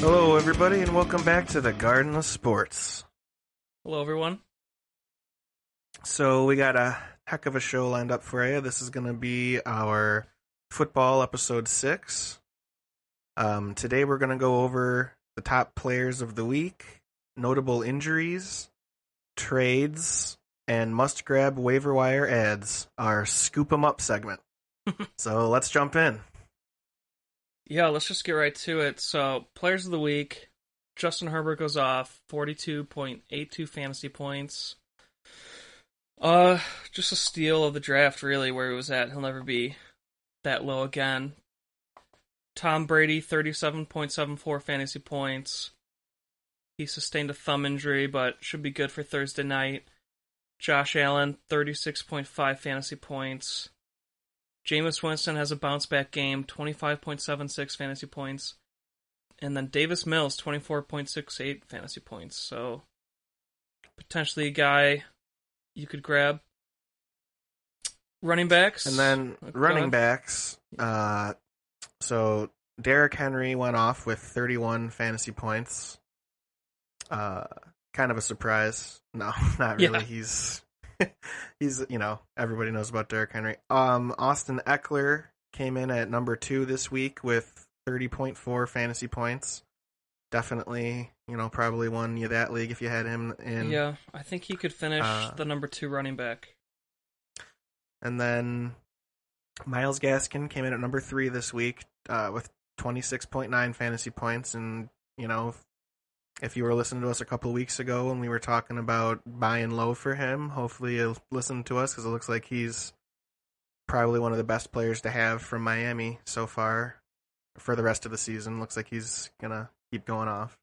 Hello, everybody, and welcome back to the Garden of Sports. Hello, everyone. So, we got a heck of a show lined up for you. This is going to be our football episode 6. Today, we're going to go over the top players of the week, notable injuries, trades, and must grab waiver wire ads, our Scoop 'em Up segment. So, let's jump in. Yeah, let's just get right to it. So, players of the week, Justin Herbert goes off, 42.82 fantasy points. Just a steal of the draft, really, where he was at. He'll never be that low again. Tom Brady, 37.74 fantasy points. He sustained a thumb injury, but should be good for Thursday night. Josh Allen, 36.5 fantasy points. Jameis Winston has a bounce-back game, 25.76 fantasy points. And then Davis Mills, 24.68 fantasy points. So, potentially a guy you could grab. Running backs. And then running backs. So Derrick Henry went off with 31 fantasy points. Kind of a surprise. No, not really. Yeah. He's everybody knows about Derrick Henry. Austin Eckler came in at number 2 this week with 30.4 fantasy points. Definitely, probably won you that league if you had him in. Yeah, I think he could finish the number 2 running back. And then Myles Gaskin came in at number 3 this week with 26.9 fantasy points. And, if you were listening to us a couple of weeks ago when we were talking about buying low for him, hopefully you'll listen to us because it looks like he's probably one of the best players to have from Miami so far for the rest of the season. Looks like he's going to keep going off.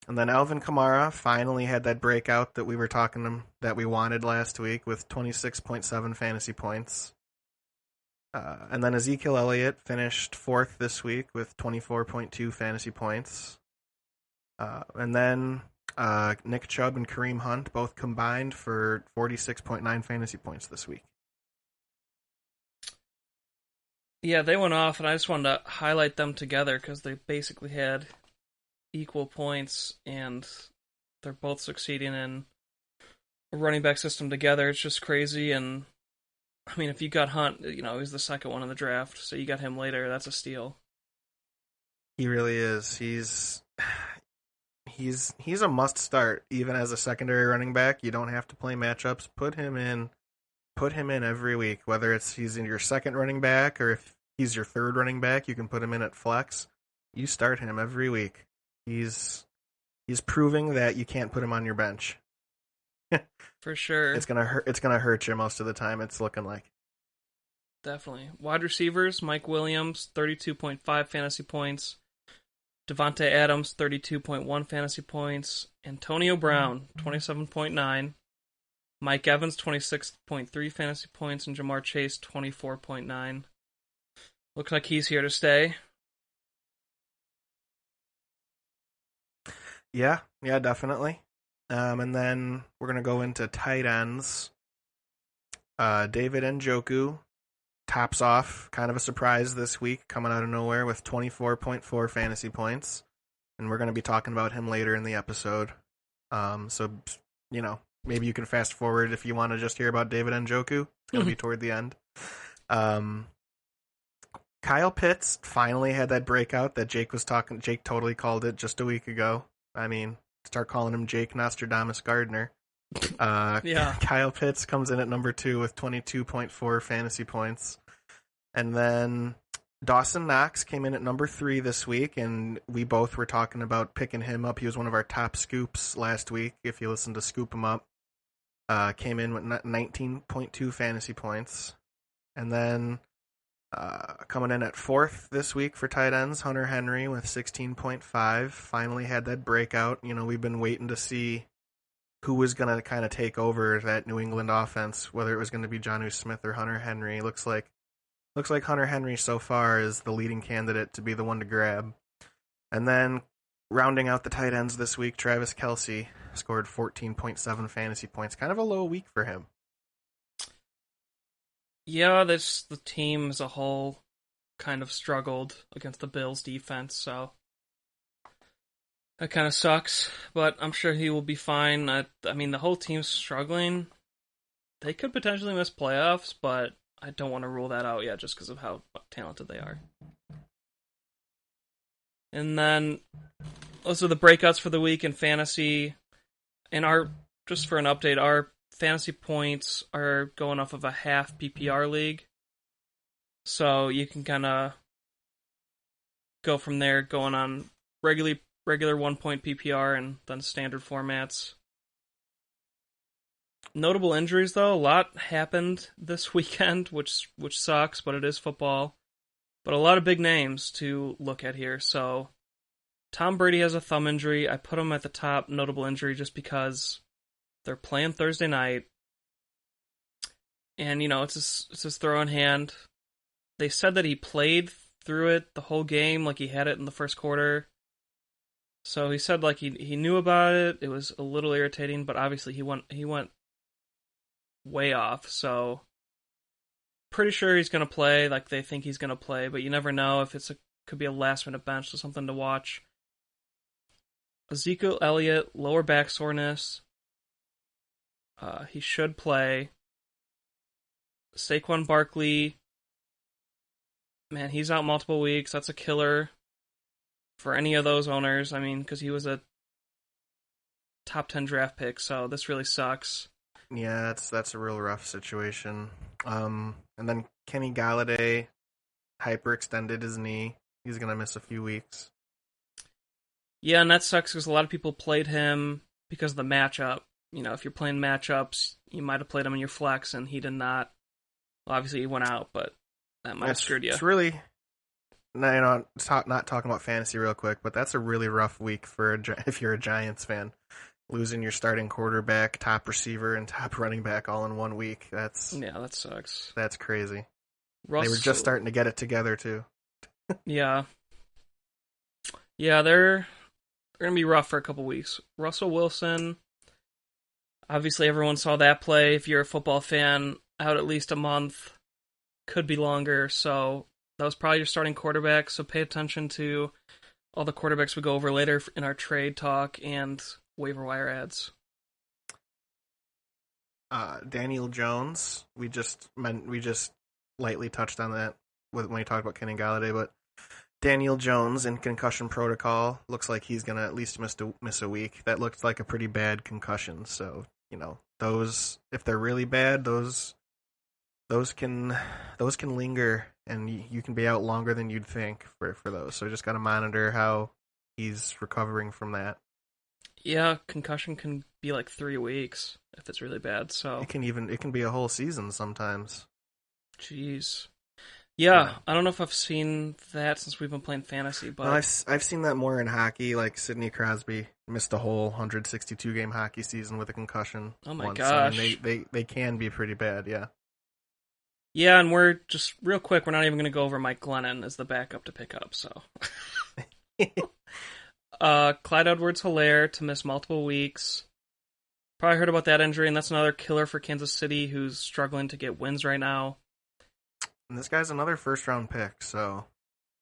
And then Alvin Kamara finally had that breakout that we were that we wanted last week with 26.7 fantasy points. And then Ezekiel Elliott finished 4th this week with 24.2 fantasy points. And then Nick Chubb and Kareem Hunt both combined for 46.9 fantasy points this week. Yeah, they went off, and I just wanted to highlight them together because they basically had equal points, and they're both succeeding in a running back system together. It's just crazy, and I mean, if you got Hunt, he's the second one in the draft, so you got him later. That's a steal. He really is. He's a must start, even as a secondary running back. You don't have to play matchups. Put him in every week, whether he's in your second running back or if he's your third running back, you can put him in at flex. You start him every week. He's proving that you can't put him on your bench. For sure. It's gonna hurt you most of the time, it's looking like. Definitely. Wide receivers, Mike Williams, 32.5 fantasy points. Devontae Adams, 32.1 fantasy points. Antonio Brown, 27.9. Mike Evans, 26.3 fantasy points. And Jamar Chase, 24.9. Looks like he's here to stay. Yeah, definitely. And then we're going to go into tight ends. David Njoku tops off, kind of a surprise this week, coming out of nowhere with 24.4 fantasy points. And we're going to be talking about him later in the episode. So, maybe you can fast forward if you want to just hear about David Njoku. It's going to be toward the end. Kyle Pitts finally had that breakout that Jake totally called it just a week ago. I mean, start calling him Jake Nostradamus Gardner. Yeah. Kyle Pitts comes in at number 2 with 22.4 fantasy points. And then Dawson Knox came in at number 3 this week, and we both were talking about picking him up. He was one of our top scoops last week, if you listened to Scoop 'em Up. Came in with 19.2 fantasy points. And then coming in at 4th this week for tight ends, Hunter Henry with 16.5. Finally had that breakout. We've been waiting to see who was going to kind of take over that New England offense, whether it was going to be Jonnu Smith or Hunter Henry. Looks like Hunter Henry so far is the leading candidate to be the one to grab. And then rounding out the tight ends this week, Travis Kelce scored 14.7 fantasy points. Kind of a low week for him. Yeah, the team as a whole kind of struggled against the Bills defense, so That kind of sucks, but I'm sure he will be fine. I mean, the whole team's struggling. They could potentially miss playoffs, but I don't want to rule that out yet just because of how talented they are. And then those are the breakouts for the week in fantasy. And just for an update, our fantasy points are going off of a half PPR league. So you can kind of go from there, going on regular 1 point PPR and then standard formats. Notable injuries though, a lot happened this weekend, which sucks, but it is football. But a lot of big names to look at here. So Tom Brady has a thumb injury. I put him at the top notable injury just because they're playing Thursday night. And, it's his throwing hand. They said that he played through it the whole game, like he had it in the first quarter. So he said like he knew about it. It was a little irritating, but obviously he went way off. So pretty sure he's gonna play. Like they think he's gonna play, but you never know if could be a last minute bench, so something to watch. Ezekiel Elliott, lower back soreness. He should play. Saquon Barkley, man, he's out multiple weeks. That's a killer for any of those owners. I mean, because he was a top 10 draft pick, so this really sucks. Yeah, that's a real rough situation. And then Kenny Galladay hyperextended his knee. He's gonna miss a few weeks. Yeah, and that sucks because a lot of people played him because of the matchup. If you're playing matchups, you might have played him in your flex, and he did not. Well, obviously, he went out, but that might have screwed you. It's really, not talking about fantasy real quick, but that's a really rough week for if you're a Giants fan. Losing your starting quarterback, top receiver, and top running back all in 1 week. That sucks. That's crazy. Russell, they were just starting to get it together too. Yeah. Yeah, they're gonna be rough for a couple weeks. Russell Wilson, obviously everyone saw that play. If you're a football fan, out at least a month, could be longer. So that was probably your starting quarterback. So pay attention to all the quarterbacks we go over later in our trade talk and waiver wire ads. Daniel Jones, we just lightly touched on that when we talked about Kenny Galladay, but Daniel Jones in concussion protocol looks like he's gonna at least miss a week. That looked like a pretty bad concussion. So those, if they're really bad, those can linger, and you can be out longer than you'd think for those. So just gotta monitor how he's recovering from that. Yeah, concussion can be like 3 weeks if it's really bad. So it can be a whole season sometimes. Jeez. Yeah, I don't know if I've seen that since we've been playing fantasy, but no, I've seen that more in hockey. Like Sidney Crosby missed a whole 162 game hockey season with a concussion. Oh my once. gosh, I mean, they can be pretty bad. Yeah. Yeah, and we're just real quick. We're not even going to go over Mike Glennon as the backup to pick up. So, Clyde Edwards-Helaire to miss multiple weeks. Probably heard about that injury, and that's another killer for Kansas City, who's struggling to get wins right now. And this guy's another first-round pick, so...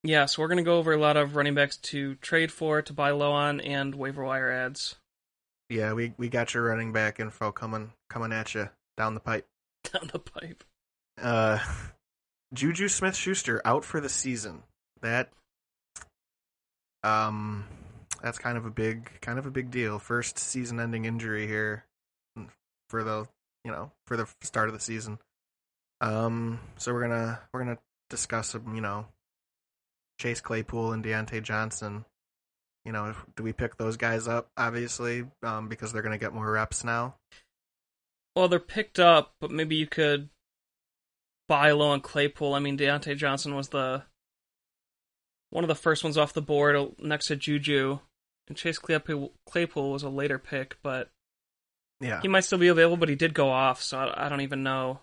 Yeah, so we're going to go over a lot of running backs to trade for, to buy low on, and waiver wire ads. Yeah, we got your running back info coming at you down the pipe. Down the pipe. Juju Smith-Schuster out for the season. That's kind of a big deal. First season-ending injury here for the start of the season. So we're gonna discuss Chase Claypool and Deontay Johnson. Do we pick those guys up? Obviously, because they're gonna get more reps now. Well, they're picked up, but maybe you could buy low on Claypool. I mean, Deontay Johnson was one of the first ones off the board next to Juju, and Chase Claypool was a later pick, but yeah, he might still be available. But he did go off, so I don't even know.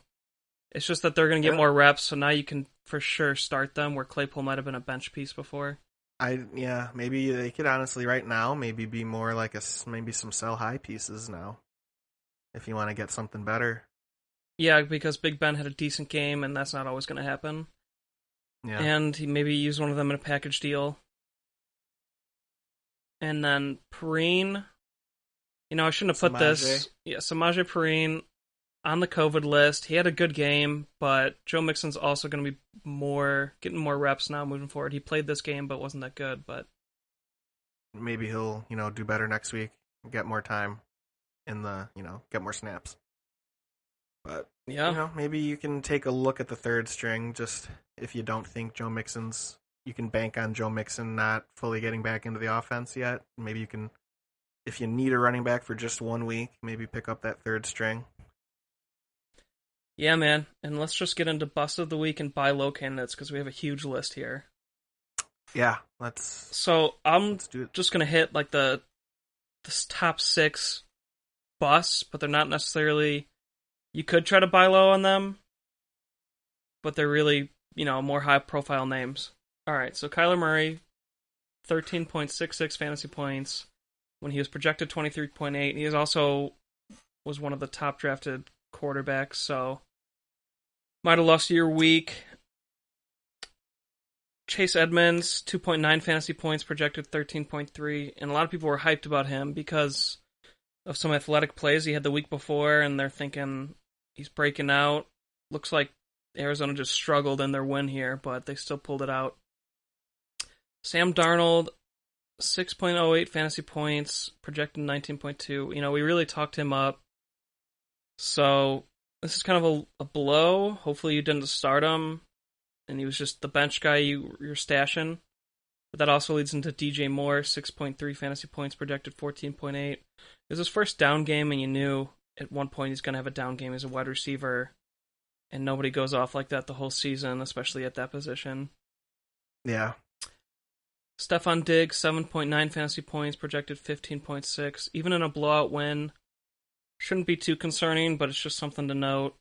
It's just that they're going to get more reps, so now you can for sure start them, where Claypool might have been a bench piece before. Maybe they could honestly right now maybe be more like maybe some sell high pieces now, if you want to get something better. Yeah, because Big Ben had a decent game, and that's not always going to happen. Yeah, and he maybe use one of them in a package deal. And then Perrine, I shouldn't have put Samaje. this. Yeah, Samaje Perrine on the COVID list. He had a good game, but Joe Mixon's also going to be getting more reps now moving forward. He played this game, but wasn't that good. But Maybe he'll, do better next week, get more time get more snaps. But, yeah, maybe you can take a look at the third string just if you don't think you can bank on Joe Mixon not fully getting back into the offense yet. Maybe you can, if you need a running back for just 1 week, maybe pick up that third string. yeah, man. And let's just get into bust of the week and buy low candidates because we have a huge list here. Yeah, let's So I'm let's do it. just gonna hit like the top six busts, but they're not necessarily. You could try to buy low on them, but they're really more high profile names. All right, so Kyler Murray, 13.66 fantasy points when he was projected 23.8. He also was one of the top drafted quarterbacks, so might have lost your week. Chase Edmonds, 2.9 fantasy points, projected 13.3, and a lot of people were hyped about him because of some athletic plays he had the week before, and they're thinking he's breaking out. Looks like Arizona just struggled in their win here, but they still pulled it out. Sam Darnold, 6.08 fantasy points, projected 19.2. We really talked him up. So this is kind of a blow. Hopefully you didn't start him, and he was just the bench guy you're stashing. But that also leads into DJ Moore, 6.3 fantasy points, projected 14.8. It was his first down game, and you knew at one point he's going to have a down game as a wide receiver, and nobody goes off like that the whole season, especially at that position. Yeah. Stephon Diggs, 7.9 fantasy points, projected 15.6. Even in a blowout win, shouldn't be too concerning, but it's just something to note.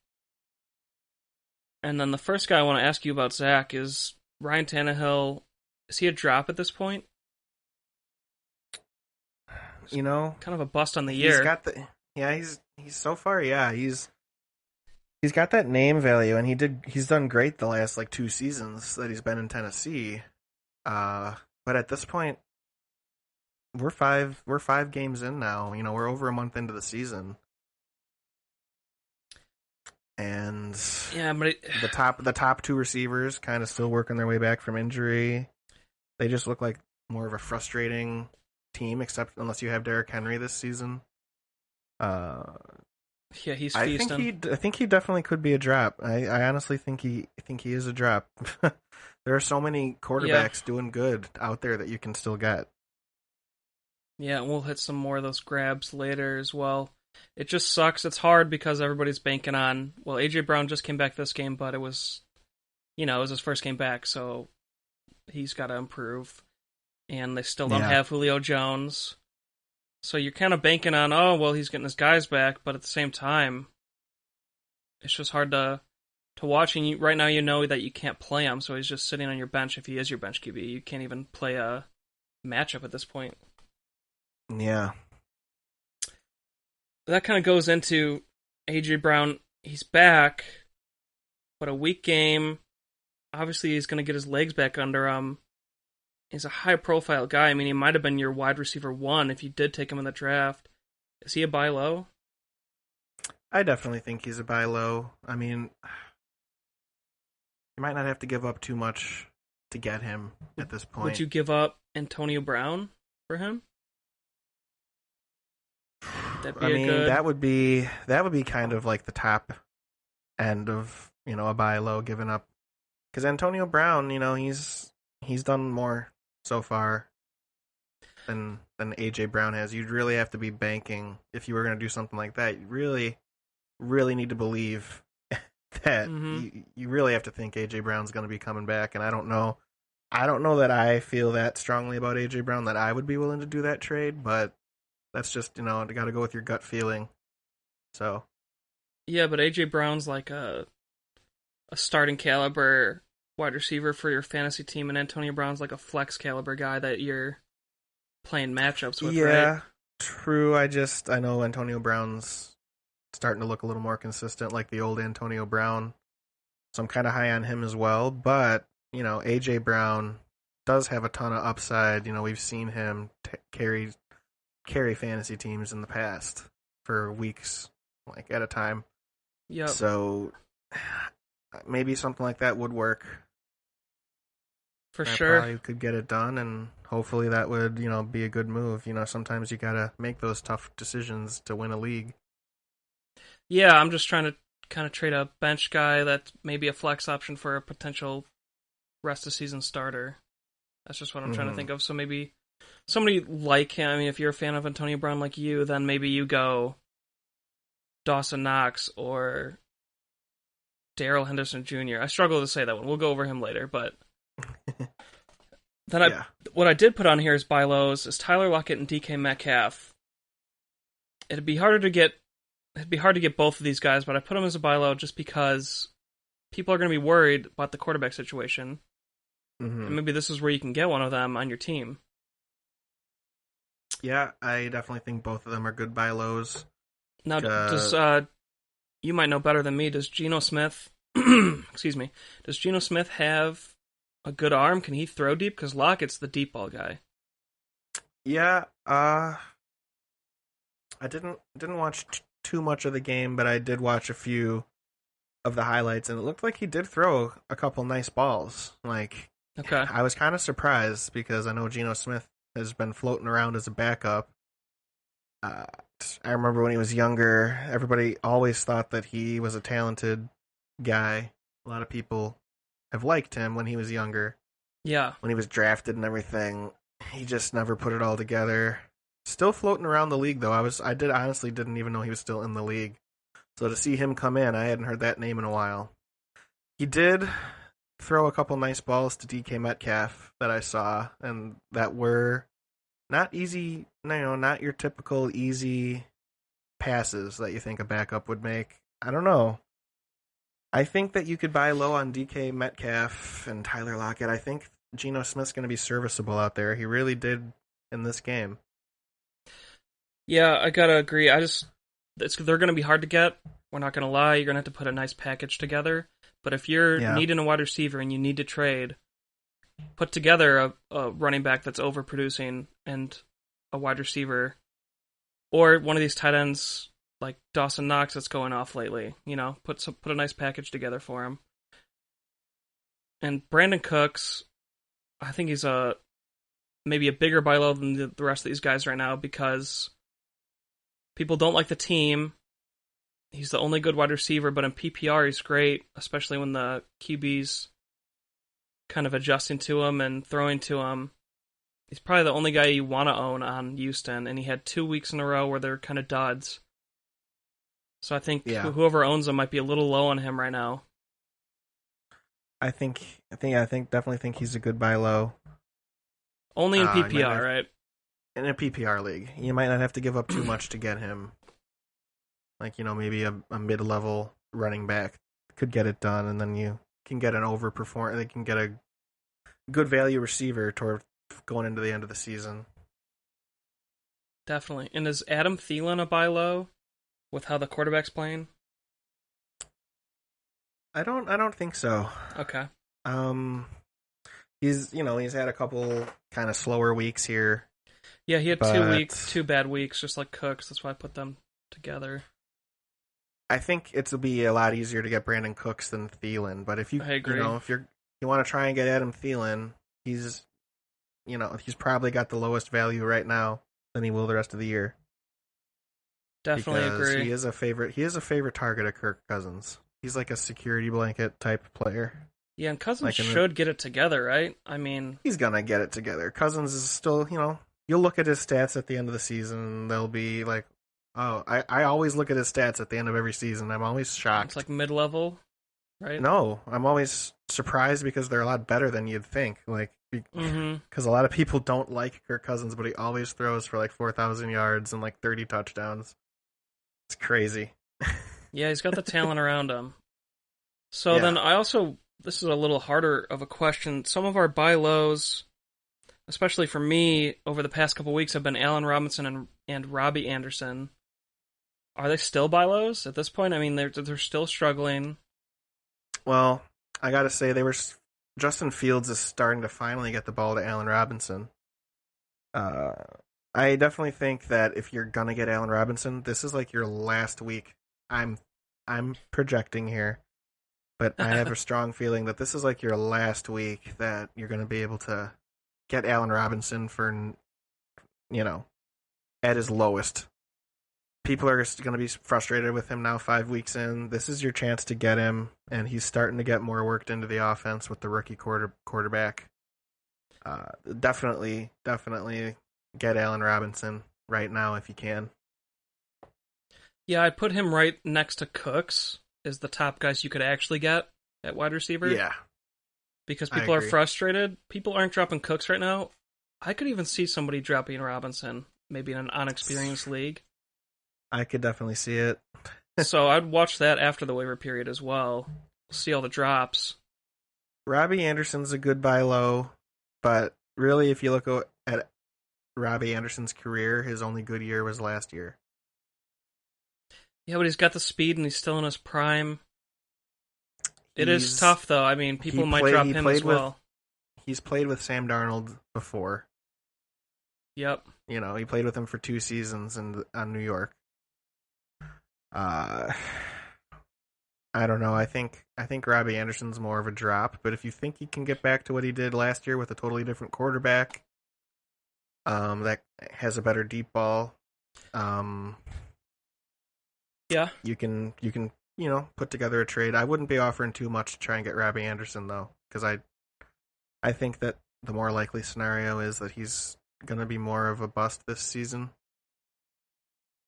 And then the first guy I want to ask you about, Zach, is Ryan Tannehill. Is he a drop at this point? Kind of a bust on the He's year. got he's so far, yeah, he's got that name value, and he's done great the last like 2 seasons that he's been in Tennessee. But at this point, we're 5 games in now. We're over a month into the season, and Yeah, but the top 2 receivers kind of still working their way back from injury. They just look like more of a frustrating team, except unless you have Derrick Henry this season. yeah, he's feasting. I think he definitely could be a drop. I honestly think he is a drop. There are so many Yeah, quarterbacks doing good out there that you can still get. yeah, and we'll hit some more of those grabs later as well. It just sucks. It's hard because everybody's banking on. Well, AJ Brown just came back this game, but it was, it was his first game back, so he's got to improve. And they still don't Yeah. have Julio Jones, so you're kind of banking on. Oh, well, he's getting his guys back, but at the same time, it's just hard to watch. And right now, you know that you can't play him, so he's just sitting on your bench. If he is your bench QB, you can't even play a matchup at this point. Yeah. That kind of goes into AJ Brown. He's back, but a weak game. Obviously, he's going to get his legs back under him. He's a high-profile guy. I mean, he might have been your wide receiver 1 if you did take him in the draft. Is he a buy low? I definitely think he's a buy low. I mean, you might not have to give up too much to get him at this Would point. you give up Antonio Brown for him? Would that I be a mean, good? that would be kind of like the top end of a buy low given up, because Antonio Brown, he's done more so far than AJ Brown has. You'd really have to be banking if you were going to do something like that. You really need to believe that Mm-hmm. you really have to think AJ Brown's going to be coming back, and I don't know. I don't know that I feel that strongly about AJ Brown that I would be willing to do that trade, but that's just, you got to go with your gut feeling. So, Yeah, but AJ Brown's like a starting caliber wide receiver for your fantasy team, and Antonio Brown's like a flex caliber guy that you're playing matchups with, right? yeah, true. I know Antonio Brown's starting to look a little more consistent like the old Antonio Brown. So I'm kind of high on him as well, but, AJ Brown does have a ton of upside. We've seen him carry fantasy teams in the past for weeks, like at a time. Yep, So maybe something like that would work. for That sure. probably could get it done, and hopefully that would be a good move. Sometimes you gotta make those tough decisions to win a league. Yeah, I'm just trying to kind of trade a bench guy that's maybe a flex option for a potential rest of season starter. That's just what I'm trying to Hmm. think of. So maybe somebody like him. I mean, if you're a fan of Antonio Brown like you, then maybe you go Dawson Knox or Daryl Henderson Jr. I struggle to say that one. We'll go over him later, but then Yeah. what I did put on here as buy lows is Tyler Lockett and DK Metcalf. It'd be harder to get. It'd be hard to get both of these guys, but I put them as a buy low just because people are going to be worried about the quarterback situation, Hmm. and maybe this is where you can get one of them on your team. Yeah, I definitely think both of them are good buy lows. Now, does Uh, you might know better than me? Does Geno Smith, excuse me, does Geno Smith have a good arm? Can he throw deep? Because Lockett's the deep ball guy. yeah. I didn't watch too much of the game, but I did watch a few of the highlights, and it looked like he did throw a couple nice balls. Like, Okay. I was kind of surprised because I know Geno Smith has been floating around as a backup. Uh, I remember when he was younger, everybody always thought that he was a talented guy. A lot of people have liked him when he was younger, Yeah. when he was drafted and everything. He just never put it all together. Still floating around the league though. I did honestly didn't even know he was still in the league. So to see him come in, I hadn't heard that name in a while. He did throw a couple nice balls to DK Metcalf that I saw, and that were not easy, not your typical easy passes that you think a backup would make. I don't know. I think that you could buy low on DK Metcalf and Tyler Lockett. I think Geno Smith's going to be serviceable out there. He really did in this game. Yeah, I gotta agree. They're gonna be hard to get. We're not gonna lie. You're gonna have to put a nice package together. But if you're Yeah. needing a wide receiver and you need to trade, put together a running back that's overproducing and a wide receiver, or one of these tight ends like Dawson Knox that's going off lately. Put a nice package together for him. And Brandon Cooks, I think he's maybe a bigger buy low than the rest of these guys right now because people don't like the team. He's the only good wide receiver, but in PPR he's great, especially when the QB's kind of adjusting to him and throwing to him. He's probably the only guy you want to own on Houston, and he had 2 weeks in a row where they're kind of duds. So I think Yeah. whoever owns him might be a little low on him right now. I think definitely think he's a good buy low. Only in You might PPR, not, right? in a PPR league. You might not have to give up too much to get him. Like, maybe a mid level running back could get it done, and then you can get an overperform. They can get a good value receiver toward going into the end of the season. Definitely. And is Adam Thielen a buy low with how the quarterback's playing? I don't think so. Okay. Um, he's had a couple kind of slower weeks here, Yeah, he had but two bad weeks, just like Cooks. That's why I put them together. I think it'll be a lot easier to get Brandon Cooks than Thielen. But if I agree. if you want to try and get Adam Thielen, he's probably got the lowest value right now than he will the rest of the year Definitely because agree. he is a favorite. He is a favorite target of Kirk Cousins. He's like a security blanket type player. Yeah, and Cousins Like should get it together, right? I mean, he's gonna get it together. Cousins is still, you'll look at his stats at the end of the season, and they'll be like, oh, I always look at his stats at the end of every season. I'm always it's shocked. like mid-level, right? No, I'm always surprised because they're a lot better than you'd think. Like, Mm-hmm. because a lot of people don't like Kirk Cousins, but he always throws for like 4,000 yards and like 30 touchdowns. It's crazy. Yeah, he's got the talent around him. So Yeah. then this is a little harder of a question. Some of our buy lows, especially for me, over the past couple weeks have been Allen Robinson and Robbie Anderson. Are they still buy lows at this point? I mean, they're still struggling. Well, I gotta say Justin Fields is starting to finally get the ball to Allen Robinson. Uh, I definitely think that if you're gonna get Allen Robinson, this is like your last week. I'm I'm projecting here, but I have a strong feeling that this is like your last week that you're gonna be able to get Allen Robinson for you know at his lowest. People are going to be frustrated with him now 5 weeks in. This is your chance to get him, and he's starting to get more worked into the offense with the rookie quarterback. Definitely get Allen Robinson right now if you can. Yeah, I put him right next to Cooks as the top guys you could actually get at wide receiver Yeah, because I people are agree. frustrated. People aren't dropping Cooks right now. I could even see somebody dropping Robinson, maybe in an unexperienced league. I could definitely see it. So I'd watch that after the waiver period as well. See all the drops. Robbie Anderson's a good buy low, but really, if you look at Robbie Anderson's career, his only good year was last year. Yeah, but he's got the speed and he's still in his prime. It is He's tough though. I mean, he people might play drop he him as played with well. he's played with Sam Darnold before. Yep. He played with him for 2 seasons on New York. Uh, I don't know. I think Robbie Anderson's more of a drop, but if you think he can get back to what he did last year with a totally different quarterback, that has a better deep ball, um, Yeah. you can put together a trade. I wouldn't be offering too much to try and get Robbie Anderson though, because I think that the more likely scenario is that he's gonna be more of a bust this season.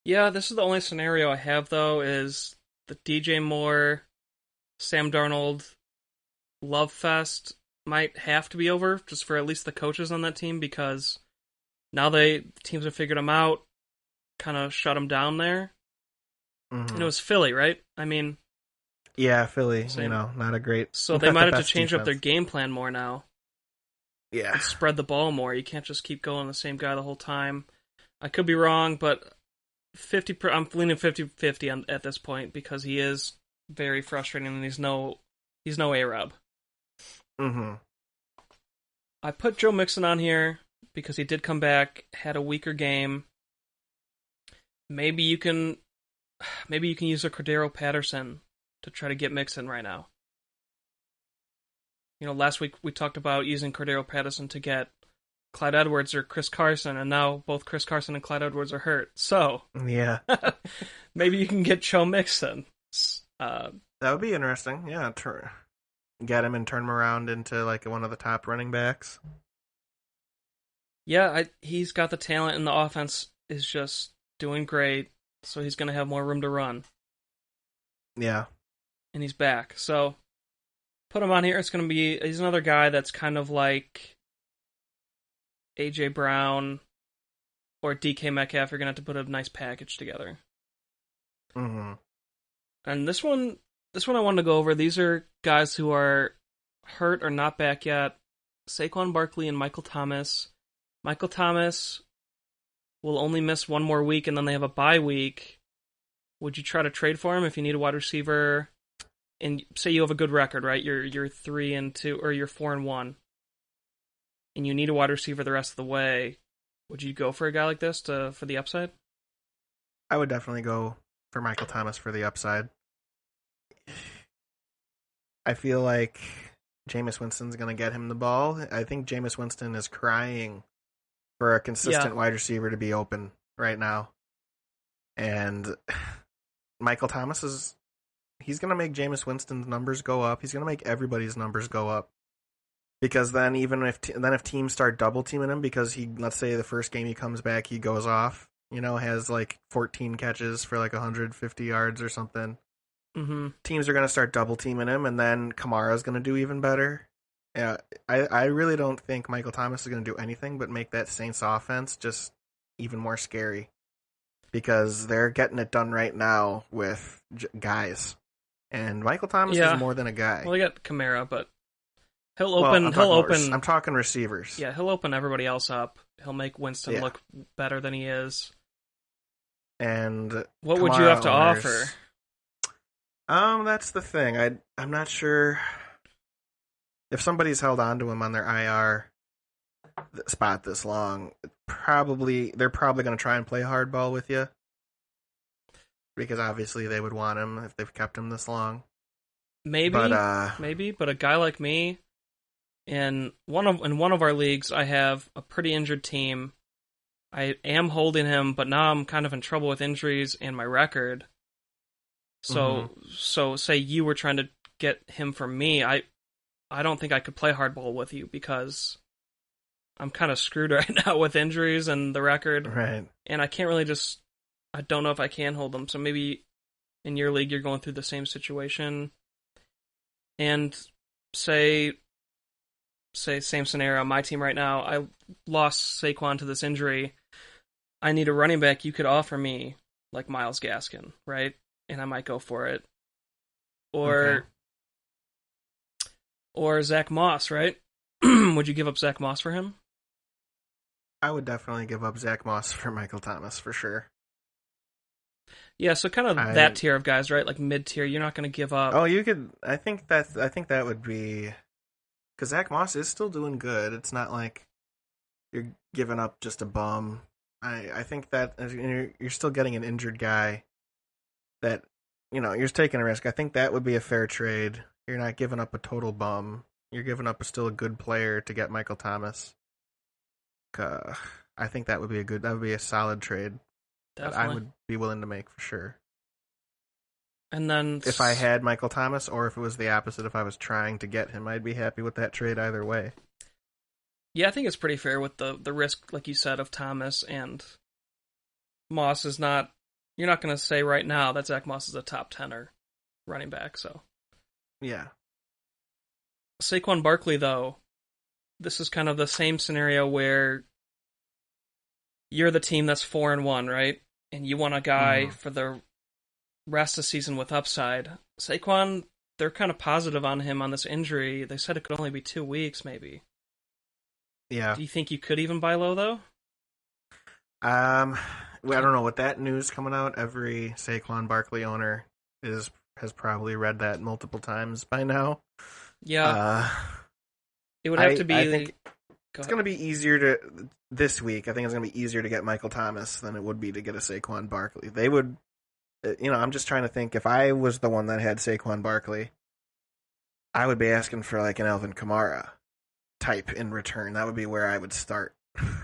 Yeah, this is the only scenario I have though is the DJ Moore, Sam Darnold love fest might have to be over just for at least the coaches on that team because now the teams have figured him out, kind of shut him down there. And it Mm-hmm. was Philly, right? I mean, Yeah, Philly. same. Not a great, So they not the might have to best change up their defense. game plan more now Yeah. and spread the ball more. You can't just keep going the same guy the whole time. I could be wrong, but I'm leaning 50-50 at this point because he is very frustrating and he's no A-Rob. Mm-hmm. I put Joe Mixon on here because he did come back, had a weaker game. Maybe you can use a Cordero Patterson to try to get Mixon right now. Last week we talked about using Cordero Patterson to get Clyde Edwards or Chris Carson, and now both Chris Carson and Clyde Edwards are hurt. So Yeah, maybe you can get Joe Mixon. that would be interesting. Yeah, get him and turn him around into like one of the top running backs. Yeah, he's got the talent, and the offense is just doing great. So he's going to have more room to run, Yeah. and he's back. So put him on here. He's another guy that's kind of like AJ Brown or DK Metcalf. You're going to have to put a nice package together. Mm-hmm. And this one I wanted to go over. These are guys who are hurt or not back yet. Saquon Barkley and Michael Thomas. Michael Thomas will only miss one more week, and then they have a bye week. Would you try to trade for him if you need a wide receiver? And say you have a good record, right? You're 3-2, or you're 4-1, and you need a wide receiver the rest of the way. Would you go for a guy like this for the upside? I would definitely go for Michael Thomas for the upside. I feel like Jameis Winston's going to get him the ball. I think Jameis Winston is crying for a Yeah, consistent wide receiver to be open right now. And Michael Thomas he's going to make Jameis Winston's numbers go up. He's going to make everybody's numbers go up. Because then even if teams start double teaming him because let's say the first game he comes back, he goes off, has like 14 catches for like 150 yards or something. mm-hmm. Teams are going to start double teaming him, and then Kamara's going to do even better. Yeah, I really don't think Michael Thomas is going to do anything but make that Saints offense just even more scary because they're getting it done right now with guys, and Michael Thomas is Yeah. more than a guy. Well, they got Kamara, but he'll Well, open. He'll open. I'm talking receivers. Yeah, he'll open everybody else up. He'll make Winston Yeah. look better than he is. And What would you Kamara have to owners, offer? That's the thing. I'm not sure if somebody's held on to him on their IR. spot this long, they're probably going to try and play hardball with you because obviously they would want him if they've kept him this long. But Maybe, maybe, but a guy like me in one of our leagues, I have a pretty injured team. I am holding him, but now I'm kind of in trouble with injuries and my record. hmm So say you were trying to get him from me, I don't think I could play hardball with you because I'm kind of screwed right now with injuries and the record, right. and I can't really just. I don't know if I can hold him. So maybe in your league you're going through the same situation, and say same scenario. My team right now, I lost Saquon to this injury. I need a running back. You could offer me like Miles Gaskin, right? And I might go for it, Okay. or Zach Moss, right? Would you give up Zach Moss for him? I would definitely give up Zach Moss for Michael Thomas for sure. Yeah, so kind of that I tier of guys, right? Like mid tier. You're not going to give up. Oh, you could. I think that would be because Zach Moss is still doing good. It's not like you're giving up just a bum. I think that you're still getting an injured guy that you're taking a risk. I think that would be a fair trade. You're not giving up a total bum. You're giving up still a good player to get Michael Thomas. Uh, I think that would be a solid trade that I Definitely. would be willing to make for sure. And then, If I had Michael Thomas, or if it was the opposite, if I was trying to get him, I'd be happy with that trade either way. yeah, I think it's pretty fair with the risk, like you said, of Thomas and Moss is not. You're not going to say right now that Zach Moss is a top tenner running back. So Yeah, Saquon Barkley, though, this is kind of the same scenario where you're the team that's 4-1, right? And you want a guy hmm for the rest of the season with upside. Saquon, they're kind of positive on him on this injury. They said it could only be 2 weeks, maybe. yeah. Do you think you could even buy low though? Well, I don't know. With that news coming out, every Saquon Barkley owner is has probably read that multiple times by now. Yeah, Uh, it would have to I be. think Go it's ahead. going to be easier to this week. I think it's going to be easier to get Michael Thomas than it would be to get a Saquon Barkley. They would, I'm just trying to think. If I was the one that had Saquon Barkley, I would be asking for like an Alvin Kamara type in return. That would be where I would start,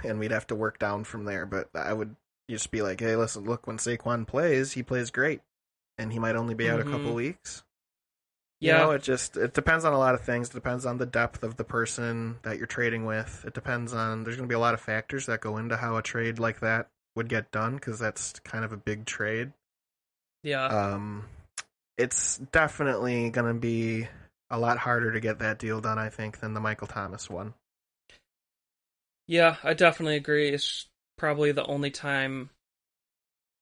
and we'd have to work down from there. But I would just be like, hey, listen, look, when Saquon plays, he plays great, and he might only be out a couple Mm-hmm. weeks. Yeah, It depends on a lot of things. It depends on the depth of the person that you're trading with. It depends on there's going to be a lot of factors that go into how a trade like that would get done because that's kind of a big trade. yeah, Um, it's definitely going to be a lot harder to get that deal done, I think, than the Michael Thomas one. yeah. I definitely agree. It's probably the only time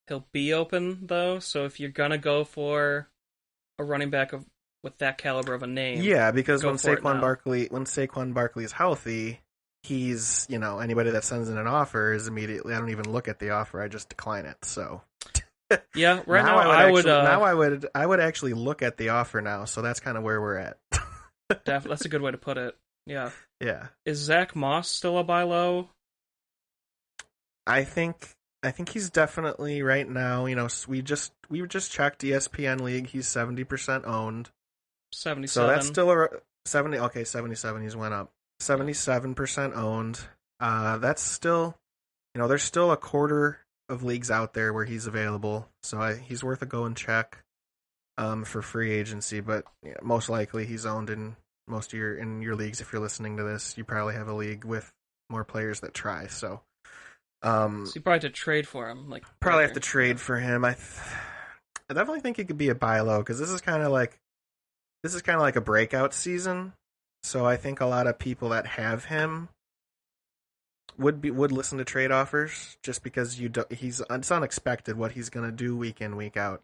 he'll be open though. So if you're gonna go for a running back with that caliber of a name, Yeah, because go for it now. When Saquon Barkley is healthy, he's anybody that sends in an offer is immediately. I don't even look at the offer; I just decline it. So Yeah, right now now I would I would actually look at the offer now. So that's kind of where we're at. that's a good way to put it. Yeah. Yeah, Is Zach Moss still a buy low? I think I think he's definitely right now. We just checked ESPN League. He's 70% owned. So that's 77. still a 70. Okay, 77. He's went up. Yeah. 77% owned. That's still there's still a quarter of leagues out there where he's available. So he's worth a go and check for free agency. But most likely he's owned in most of your leagues. If you're listening to this, you probably have a league with more players that try. So So you probably have to trade for him, like probably have later. to Yeah. trade for him. I definitely think he could be a buy low because this is kind of like a breakout season. So I think a lot of people that have him would listen to trade offers just because it's unexpected what he's gonna do week in week out.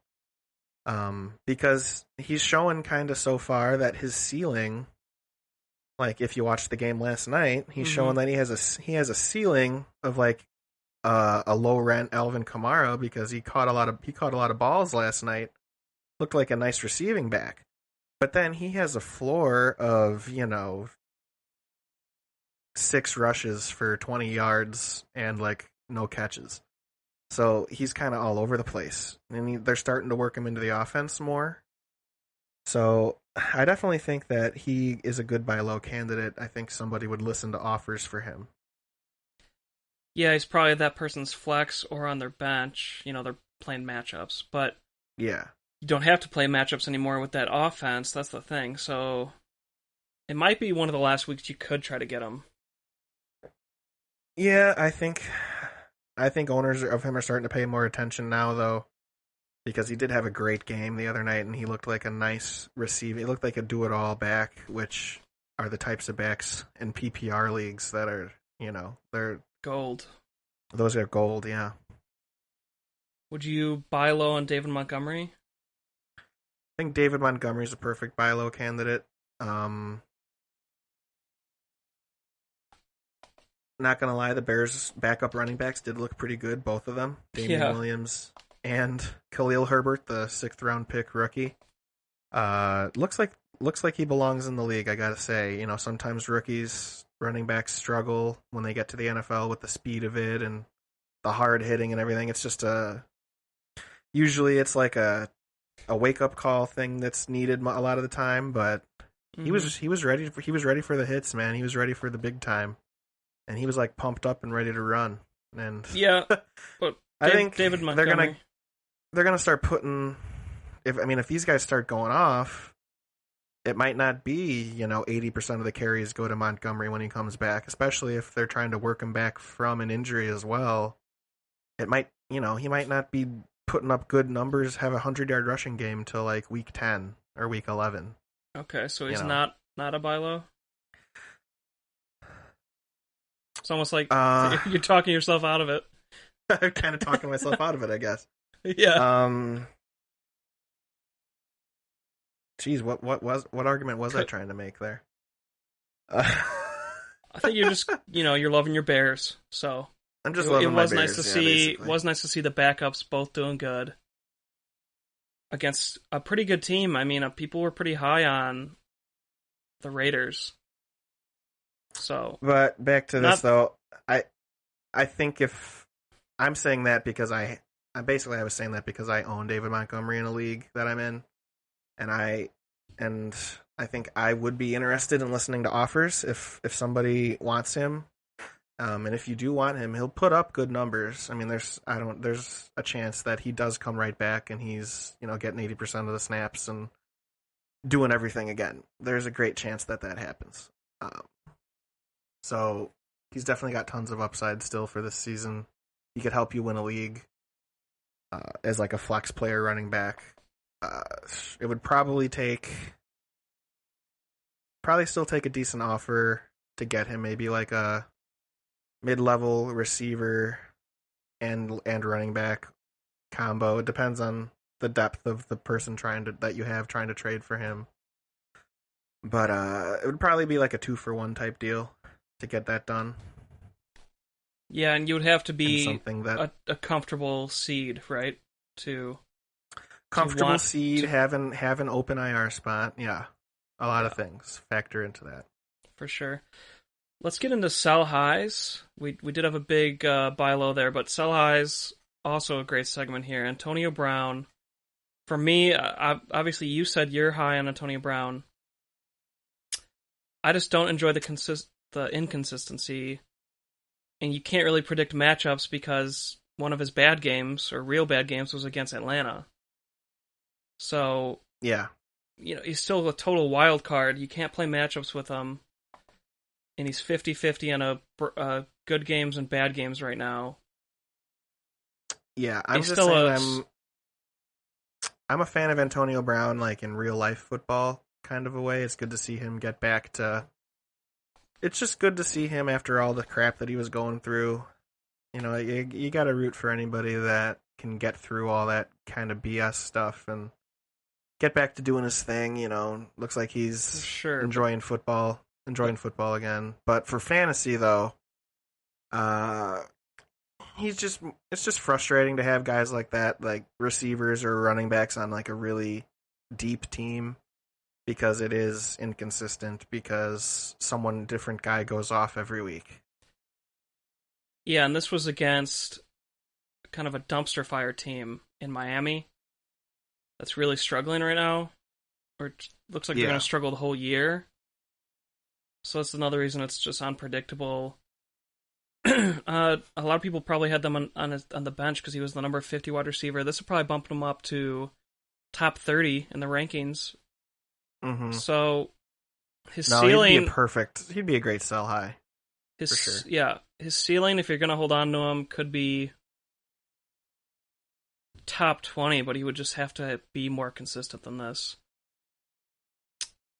Because he's showing kind of so far that his ceiling, like if you watched the game last night, he's Mm-hmm. showing that he has a ceiling of like a low rent Alvin Kamara because he caught a lot of balls last night. Looked like a nice receiving back. But then he has a floor of, 6 rushes for 20 yards and like no catches. So he's kind of all over the place, and they're starting to work him into the offense more. So I definitely think that he is a good buy low candidate. I think somebody would listen to offers for him. Yeah, he's probably that person's flex or on their bench. They're playing matchups, but Yeah. you don't have to play matchups anymore with that offense. That's the thing. So it might be one of the last weeks you could try to get him. Yeah, I think owners of him are starting to pay more attention now though, because he did have a great game the other night and he looked like a nice receiver. He looked like a do it all back, which are the types of backs in PPR leagues that are, they're Gold. those are gold, yeah. Would you buy low on David Montgomery? I think David Montgomery's a perfect buy low candidate. Um Not gonna lie, the Bears' backup running backs did look pretty good, both of them. Damian Yeah. Williams and Khalil Herbert, the 6th round pick rookie. Looks like he belongs in the league. I gotta say, sometimes rookies running backs struggle when they get to the NFL with the speed of it and the hard hitting and everything. It's just usually it's like a wake up call thing that's needed a lot of the time. But he Mm-hmm. was he was ready he was ready for the hits, man. He was ready for the big time, and he was like pumped up and ready to run. And Yeah, but I think David they're gonna Montgomery. they're gonna start putting if these guys start going off, it might not be 80% of the carries go to Montgomery when he comes back, especially if they're trying to work him back from an injury as well. It might he might not be putting up good numbers, have 100-yard rushing game till like week 10 or week 11. Okay, so You he's know, not a buy low. It's almost like uh, you're talking yourself out of it. I'm kind of talking myself out of it, I guess. Yeah. Um, Geez, what argument was I trying to make there? Uh, I think you're just you're loving your Bears. So I'm it, just it loving my was nice to Bears, yeah, see. basically. Was nice to see the backups both doing good against a pretty good team. I mean, people were pretty high on the Raiders. So But back to this not though, I think if I'm saying that because I was saying that because I own David Montgomery in a league that I'm in, and and I think I would be interested in listening to offers if somebody wants him. And if you do want him, he'll put up good numbers. I mean, there's a chance that he does come right back and he's getting 80% of the snaps and doing everything again. There's a great chance that happens. Um, so he's definitely got tons of upside still for this season. He could help you win a league as like a flex player running back. Uh, it would probably still take a decent offer to get him, maybe like a mid-level receiver and running back combo. It depends on the depth of the person that you have trying to trade for him. But it would probably be like a 2-for-1 type deal to get that done, yeah, and you would have to and be something that a comfortable seed, right? To comfortable want seed, to have an open IR spot. Yeah, a lot yeah, of things factor into that. for sure. Let's get into sell highs. We did have a big buy low there, but sell highs also a great segment here. Antonio Brown. For me, obviously you said you're high on Antonio Brown. I just don't enjoy the inconsistency, and you can't really predict matchups because one of his bad games or real bad games was against Atlanta. So Yeah, he's still a total wild card. You can't play matchups with him, and he's 50-50 on good games and bad games right now. yeah. I'm He's just still saying a I'm a fan of Antonio Brown, like in real life football kind of a way. It's good to see him get back to. It's just good to see him after all the crap that he was going through. You got to root for anybody that can get through all that kind of BS stuff and get back to doing his thing. Looks like for he's sure, but enjoying football again. But for fantasy though, uh, it's just frustrating to have guys like that, like receivers or running backs on like a really deep team. because it is inconsistent because someone different guy goes off every week. Yeah, and this was against kind of a dumpster fire team in Miami that's really struggling right now, or it looks like they're going Yeah. to struggle the whole year. So that's another reason it's just unpredictable. A lot of people probably had them on the bench because he was the number 50 wide receiver. This would probably bump him up to top 30 in the rankings. Mm-hmm. So his No, he'd be a ceiling, perfect. He'd be a great sell high for his sure. yeah, his ceiling, if you're gonna hold on to him, could be top 20, but he would just have to be more consistent than this.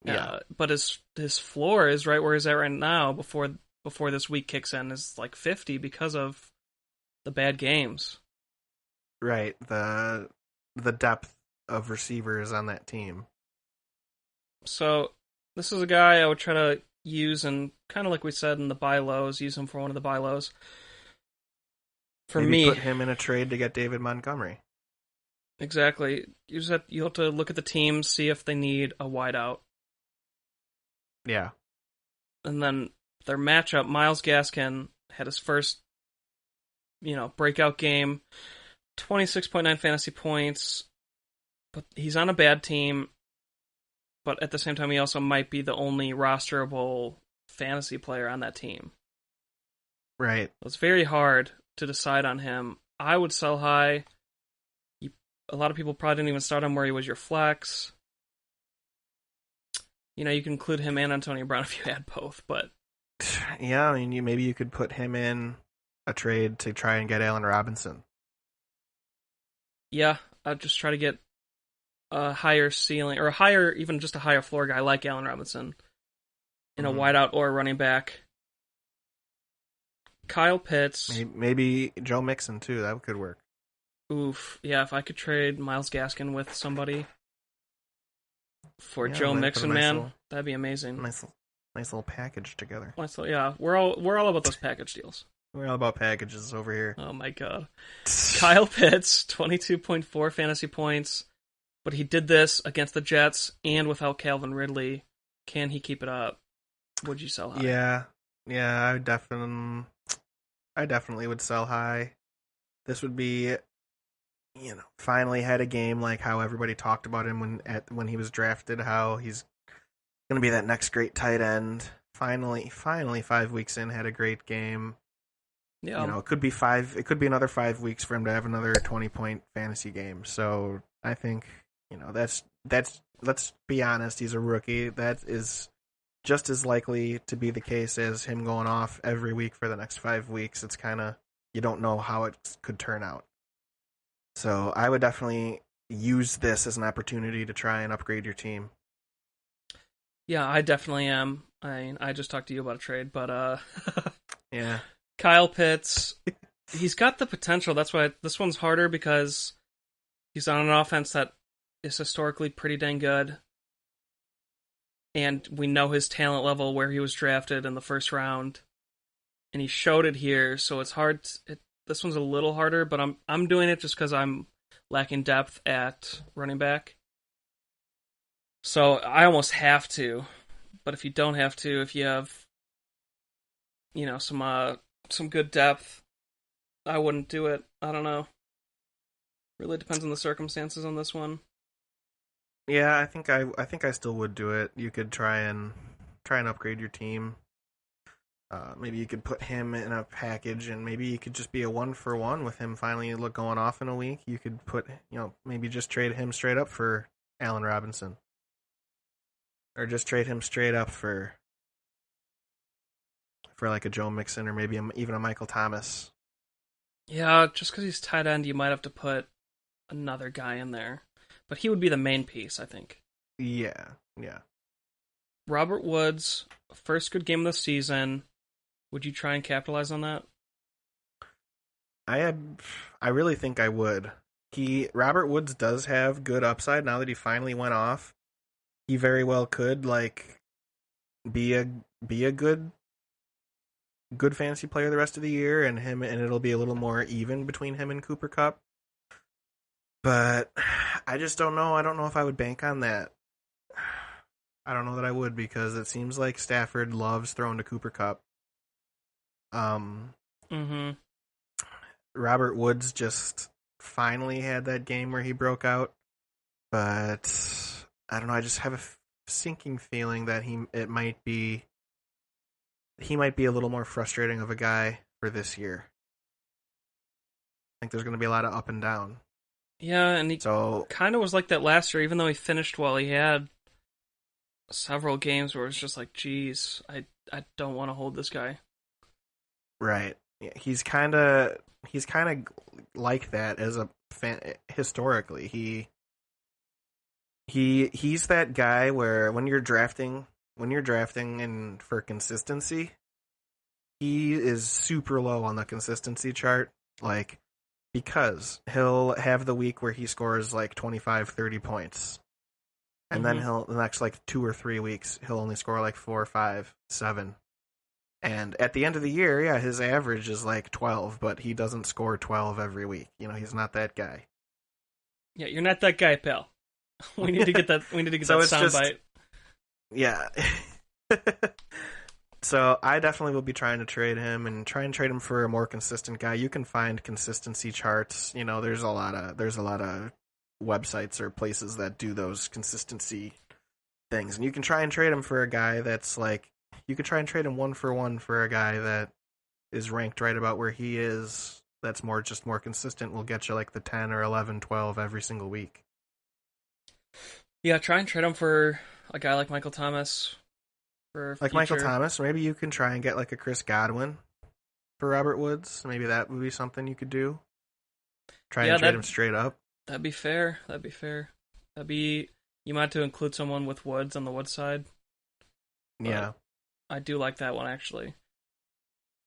Yeah. But his floor is right where he's at right now. Before this week kicks in, is like 50 because of the bad games. Right. The depth of receivers on that team. So this is a guy I would try to use, and kind of like we said in the buy lows, use him for one of the buy lows. For Maybe me, put him in a trade to get David Montgomery. exactly. You have to look at the teams, see if they need a wideout, Yeah. and then their matchup. Miles Gaskin had his first, breakout game, 26.9 fantasy points, but he's on a bad team. But at the same time, he also might be the only rosterable fantasy player on that team. Right. It's very hard to decide on him. I would sell high. A lot of people probably didn't even start him where he was your flex. You can include him and Antonio Brown if you had both, but Yeah, I mean, maybe you could put him in a trade to try and get Allen Robinson. yeah, I'd just try to get a higher ceiling, or even just a higher floor guy like Allen Robinson in a Mm-hmm. wideout or running back. Kyle Pitts, Maybe Joe Mixon too. That could work. oof, yeah, if I could trade Miles Gaskin with somebody for Yeah, Joe like put a Mixon, nice man, little, that'd be amazing. nice little package together. Yeah, we're all about those package deals. We're all about packages over here. Oh my god. Kyle Pitts, 22.4 fantasy points, but he did this against the Jets and without Calvin Ridley. Can he keep it up? Would you sell high? Yeah, yeah, I definitely would sell high. This would be, finally had a game like how everybody talked about him when he was drafted. How he's gonna be that next great tight end. Finally, 5 weeks in, had a great game. Yeah, It could be five. It could be another 5 weeks for him to have another 20-point fantasy game. So I think that's. Let's be honest. He's a rookie. That is just as likely to be the case as him going off every week for the next 5 weeks. It's kind of you don't know how it could turn out. So I would definitely use this as an opportunity to try and upgrade your team. yeah, I definitely am. I just talked to you about a trade, but Yeah. Kyle Pitts, he's got the potential. That's why this one's harder because he's on an offense that is historically pretty dang good. And we know his talent level where he was drafted in the first round. And he showed it here, so it's hard. This one's a little harder, but I'm doing it just because I'm lacking depth at running back. So I almost have to. But if you don't have to, if you have, some good depth, I wouldn't do it. I don't know. Really depends on the circumstances on this one. Yeah, I think I still would do it. You could try and upgrade your team. Maybe you could put him in a package, and maybe you could just be a 1-for-1 with him finally going off in a week. You could maybe just trade him straight up for Allen Robinson, or just trade him straight up for like a Joe Mixon, or maybe even a Michael Thomas. Yeah, just because he's tight end, you might have to put another guy in there. But he would be the main piece, I think. Yeah, yeah. Robert Woods, first good game of the season. Would you try and capitalize on that? I really think I would. Robert Woods does have good upside now that he finally went off. He very well could be a good fantasy player the rest of the year, and it'll be a little more even between him and Cooper Kupp. But I just don't know. I don't know if I would bank on that. I don't know that I would because it seems like Stafford loves throwing to Cooper Cup. Um, Mm-hmm. Robert Woods just finally had that game where he broke out, but I don't know. I just have a sinking feeling that he might be a little more frustrating of a guy for this year. I think there's going to be a lot of up and down. Yeah, and he So kind of was like that last year, even though he finished well. He had several games where it's just like, geez, I don't want to hold this guy. right, yeah, he's kind of like that as a fan historically. He's that guy where when you're drafting and for consistency, he is super low on the consistency chart. Like because he'll have the week where he scores like 25, 30 points. And then Mm-hmm. he'll the next like 2 or 3 weeks he'll only score like 4, 5, 7. And at the end of the year, yeah, his average is like 12, but he doesn't score 12 every week. He's not that guy. Yeah, you're not that guy, pal. We need to get that. We need to get So that it's just soundbite. yeah. So I definitely will be trying to trade him and try and trade him for a more consistent guy. You can find consistency charts. There's a lot of websites or places that do those consistency things, and you can try and trade him for a guy that's like you could try and trade him 1 for 1 for a guy that is ranked right about where he is. That's more consistent. Will get you like the 10 or 11, 12 every single week. Yeah, try and trade him for a guy like Michael Thomas for Like Michael future. Thomas, or maybe you can try and get like a Chris Godwin for Robert Woods. Maybe that would be something you could do. Try and Yeah, trade him straight up. that'd be fair. That'd be fair. That'd be you might have to include someone with Woods on the Woods side, but Yeah. I do like that one actually.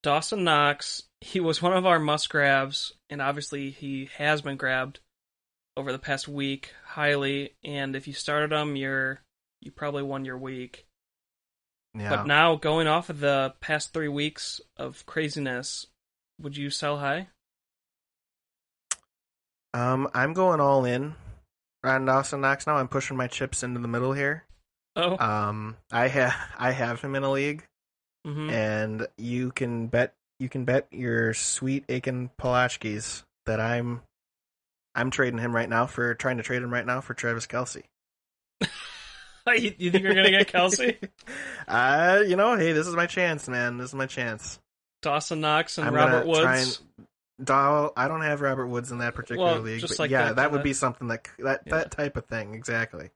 Dawson Knox, he was one of our must grabs, and obviously he has been grabbed over the past week highly. And if you started him, you probably won your week. But Yeah. now going off of the past 3 weeks of craziness, would you sell high? I'm going all in on Dawson Knox now. I'm pushing my chips into the middle here. Oh, I have him in a league, mm-hmm. and you can bet your sweet Aiken Palachkis that I'm trading him right now for trying to trade him right now for Travis Kelsey. You think you're gonna get Kelsey, Hey, this is my chance, man. This is my chance. Dawson Knox, and I'm Robert gonna try and Woods? I don't have Robert Woods in that particular Well, league, just but like yeah, that that kind would of be something that yeah, that type of thing exactly.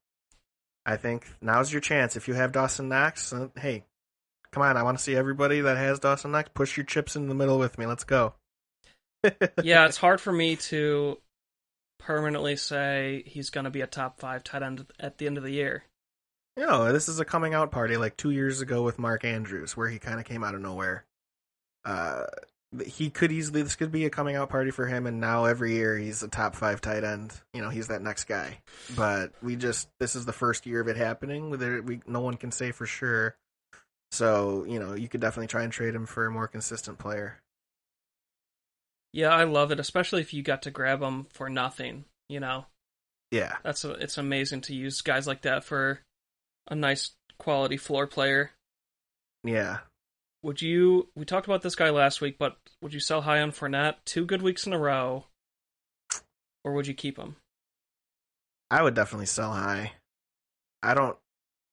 I think now's your chance. If you have Dawson Knox, hey, come on! I want to see everybody that has Dawson Knox. Push your chips in the middle with me. Let's go. yeah. It's hard for me to permanently say he's gonna be a top five tight end at the end of the year. This is a coming out party like 2 years ago with Mark Andrews, where he kind of came out of nowhere. Uh, this could be a coming out party for him, and now every year he's a top 5 tight end. He's that next guy. But this is the first year of it happening. No one can say for sure. So you could definitely try and trade him for a more consistent player. Yeah, I love it, especially if you got to grab him for nothing. Yeah, It's amazing to use guys like that for a nice quality floor player. yeah. We talked about this guy last week, but would you sell high on Fournette 2 good weeks in a row, or would you keep him? I would definitely sell high. I don't.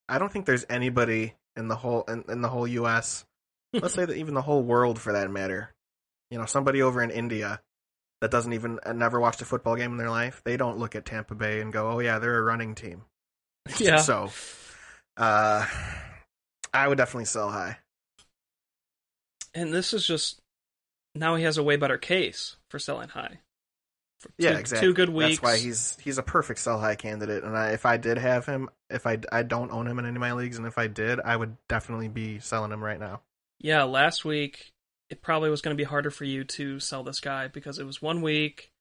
I don't think there's anybody in the whole U.S. Let's say that even the whole world, for that matter. Somebody over in India that doesn't even never watched a football game in their life. They don't look at Tampa Bay and go, "Oh yeah, they're a running team." Yeah. So, uh, I would definitely sell high. And this is just now he has a way better case for selling high. For Yeah, two exactly. good That's why weeks. he's a perfect sell high candidate. And if I did have him, if I don't own him in any of my leagues, and if I did, I would definitely be selling him right now. Yeah, last week it probably was going to be harder for you to sell this guy because it was 1 week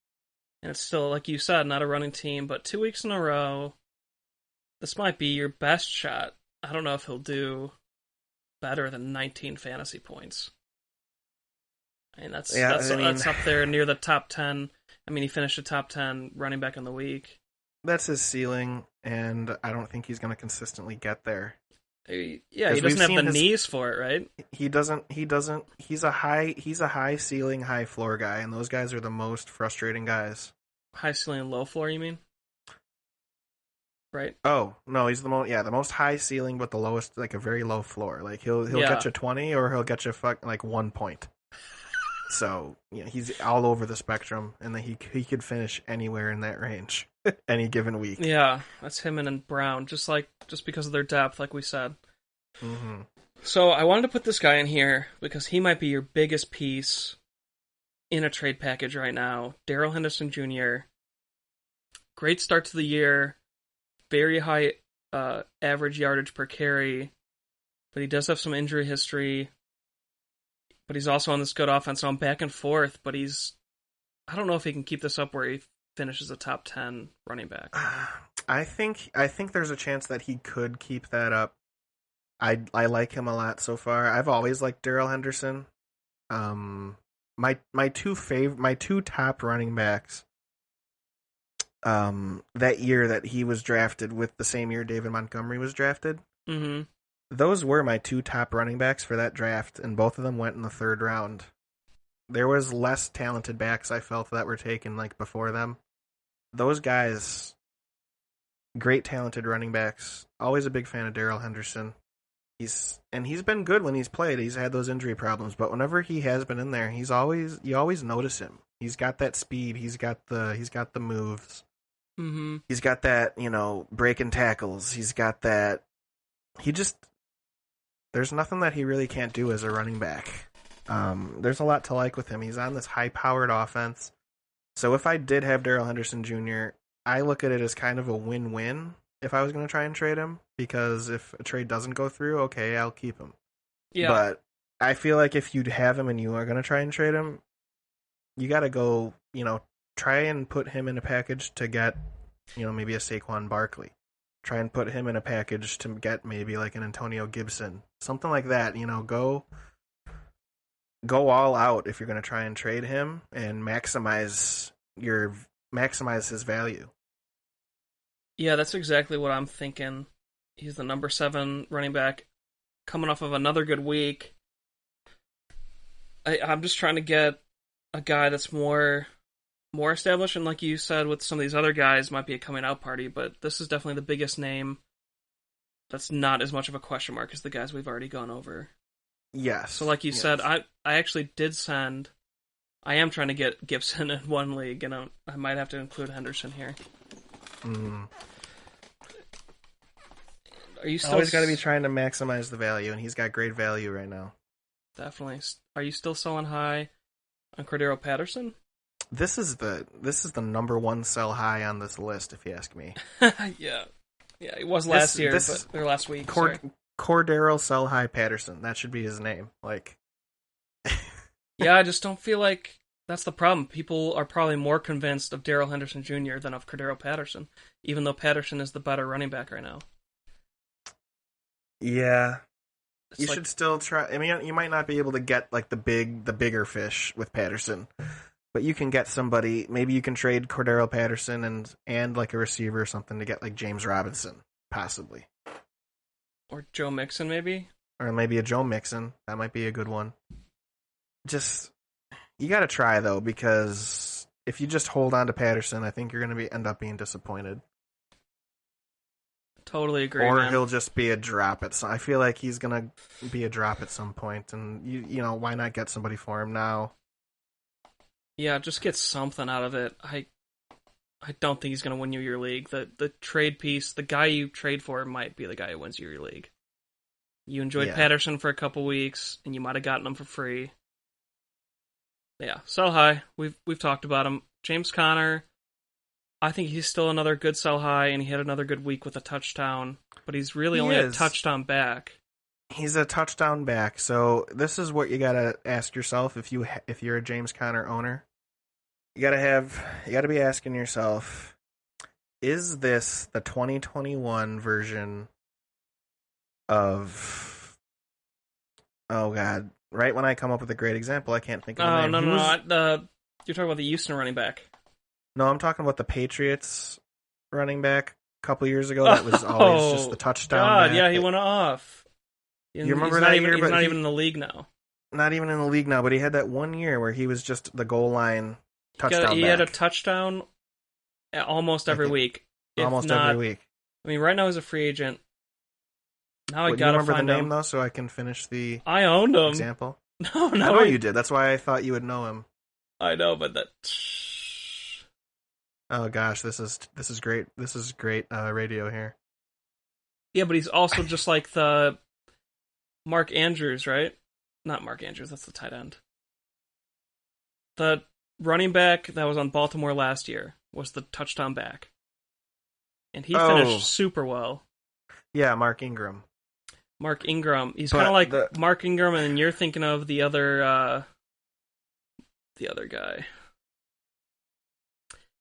and it's still, like you said, not a running team, but 2 weeks in a row, this might be your best shot. I don't know if he'll do better than 19 fantasy points. I mean, that's Yeah, that's I mean, that's up there near the top 10. I mean, he finished a top 10 running back in the week. that's his ceiling, and I don't think he's going to consistently get there. Yeah, he Because we've doesn't have the seen his knees for it, right? he's a high ceiling, high floor guy, and those guys are the most frustrating guys. High ceiling and low floor, you mean? Right? Oh no, he's the most high ceiling, but the lowest, like a very low floor. Like he'll get Yeah. you 20, or he'll get you like 1 point. So yeah, he's all over the spectrum, and then he could finish anywhere in that range any given week. Yeah, that's him and Brown, just because of their depth, like we said. Hmm. So I wanted to put this guy in here because he might be your biggest piece in a trade package right now. Darrell Henderson Jr. Great start to the year, very high average yardage per carry, but he does have some injury history. But he's also on this good offense, so I'm back and forth. But I don't know if he can keep this up where he finishes a top 10 running back. I think there's a chance that he could keep that up. I like him a lot so far. I've always liked Darrell Henderson. My two top running backs that year that he was drafted, with the same year David Montgomery was drafted. Mm-hmm. Those were my two top running backs for that draft, and both of them went in the third round. There was less talented backs I felt that were taken like before them. Those guys, great talented running backs. Always a big fan of Darrell Henderson. He's been good when he's played. He's had those injury problems, but whenever he has been in there, you always notice him. He's got that speed. He's got the moves. Mm-hmm. He's got that, breaking tackles. He's got that. He just There's nothing that he really can't do as a running back. There's a lot to like with him. He's on this high-powered offense. So if I did have Darrell Henderson Jr., I look at it as kind of a win-win if I was going to try and trade him, because if a trade doesn't go through, okay, I'll keep him. Yeah. But I feel like if you'd have him and you are going to try and trade him, you got to go, try and put him in a package to get, maybe a Saquon Barkley. Try and put him in a package to get maybe like an Antonio Gibson, something like that. Go all out if you're going to try and trade him and maximize his value. Yeah, that's exactly what I'm thinking. He's the number 7 running back, coming off of another good week. I'm just trying to get a guy that's more established, and like you said, with some of these other guys, might be a coming out party. But this is definitely the biggest name. That's not as much of a question mark as the guys we've already gone over. Yes. So, like you yes. said, I actually did send. I am trying to get Gibson in one league, and I might have to include Henderson here. Mm. Are you still Always got to be trying to maximize the value, and he's got great value right now. Definitely. Are you still selling high on Cordero Patterson? This is the number one sell high on this list, if you ask me. Yeah, it was last year, or last week. Cordero sell high Patterson. That should be his name. Like, yeah, I just don't feel like that's the problem. People are probably more convinced of Darrell Henderson Jr. than of Cordero Patterson, even though Patterson is the better running back right now. Yeah. You should still try. I mean, you might not be able to get like the bigger fish with Patterson, but you can get somebody. Maybe you can trade Cordero Patterson and like a receiver or something to get like James Robinson, possibly, or Joe Mixon, maybe, or maybe a Joe Mixon. That might be a good one. Just you got to try though, because if you just hold on to Patterson, I think you're going to end up being disappointed. Totally agree. Or man. he'll just be a drop at some. I feel like he's gonna be a drop at some point, and you know why not get somebody for him now? Yeah, just get something out of it. I don't think he's gonna win you your league. The trade piece, the guy you trade for might be the guy who wins you your league. You enjoyed Patterson for a couple weeks, and you might have gotten him for free. Yeah, sell high. We've talked about him. James Conner. I think he's still another good sell high, and he had another good week with a touchdown. But he's really only a touchdown back. He's a touchdown back. So this is what you gotta ask yourself if you're a James Conner owner. You gotta be asking yourself: is this the 2021 version of? Oh God! Right when I come up with a great example, I can't think of the name. No. You're talking about the Houston running back. No, I'm talking about the Patriots running back a couple years ago that was always just the Oh touchdown God, yeah, back. he went off. You He's remember not that even year? he's But not he even in the league now. not even in the league now. But he had that one year where he was just the goal line touchdown He had a back. touchdown almost I every think week, if almost every not. week. I mean, right now he's a free agent. Now I What, do you gotta remember the find name him. though, so I can finish the I owned him. example? No, I no, know you did. That's why I thought you would know him. I know, but that. Oh gosh, this is great. This is great radio here. Yeah, but he's also just like the Mark Andrews, right? Not Mark Andrews. That's the tight end. The running back that was on Baltimore last year was the touchdown back, and he finished Oh super well. yeah, Mark Ingram. Mark Ingram. He's kind of But like the Mark Ingram, and then you're thinking of the other guy.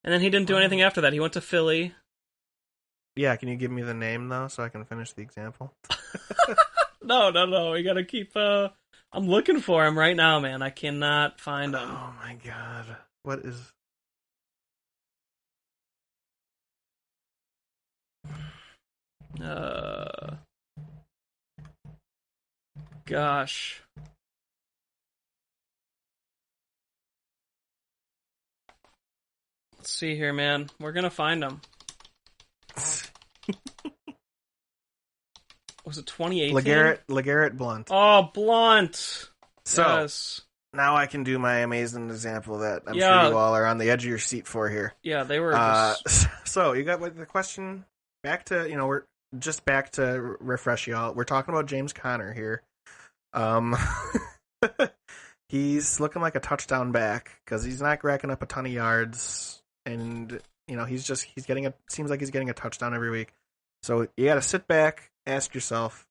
And then he didn't do anything after that. He went to Philly. yeah, can you give me the name though, so I can finish the example? No, no, no. We gotta keep. I'm looking for him right now, man. I cannot find him. Oh my god, what is? Uh, gosh. Let's see here, man. We're gonna find him. Was it 2018? Legarrette Blunt. Oh, Blunt. So Yes. now I can do my amazing example that I'm sure Yeah. you all are on the edge of your seat for here. Yeah, they were just. So you got the question back to we're just back to refresh y'all. We're talking about James Conner here. Um, he's looking like a touchdown back because he's not racking up a ton of yards, and he's getting seems like he's getting a touchdown every week. So you got to sit back, ask yourself,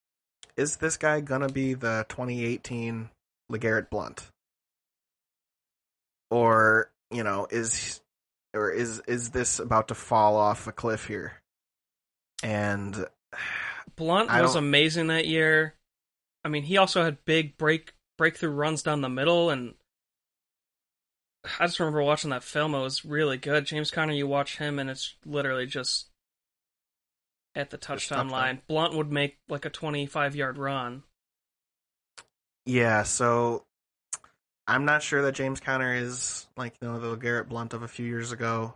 is this guy gonna be the 2018 LeGarrette Blunt, or is this about to fall off a cliff here? And Blunt I was don't. amazing that year. I mean, he also had big breakthrough runs down the middle, and I just remember watching that film. It was really good. James Conner, you watch him, and it's literally just at the touchdown line. Blunt would make like a 25-yard run. Yeah, so I'm not sure that James Conner is like the Garrett Blunt of a few years ago.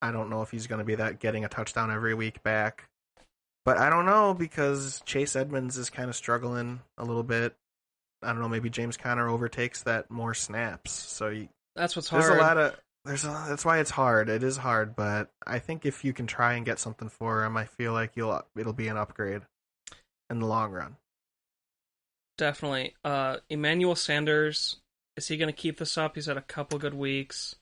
I don't know if he's going to be that getting a touchdown every week back. But I don't know because Chase Edmonds is kind of struggling a little bit. I don't know, maybe James Conner overtakes that more snaps. So That's what's there's hard. a lot of that's why it's hard. It is hard, but I think if you can try and get something for him, I feel like it'll be an upgrade in the long run. Definitely. Emmanuel Sanders, is he going to keep this up? He's had a couple good weeks.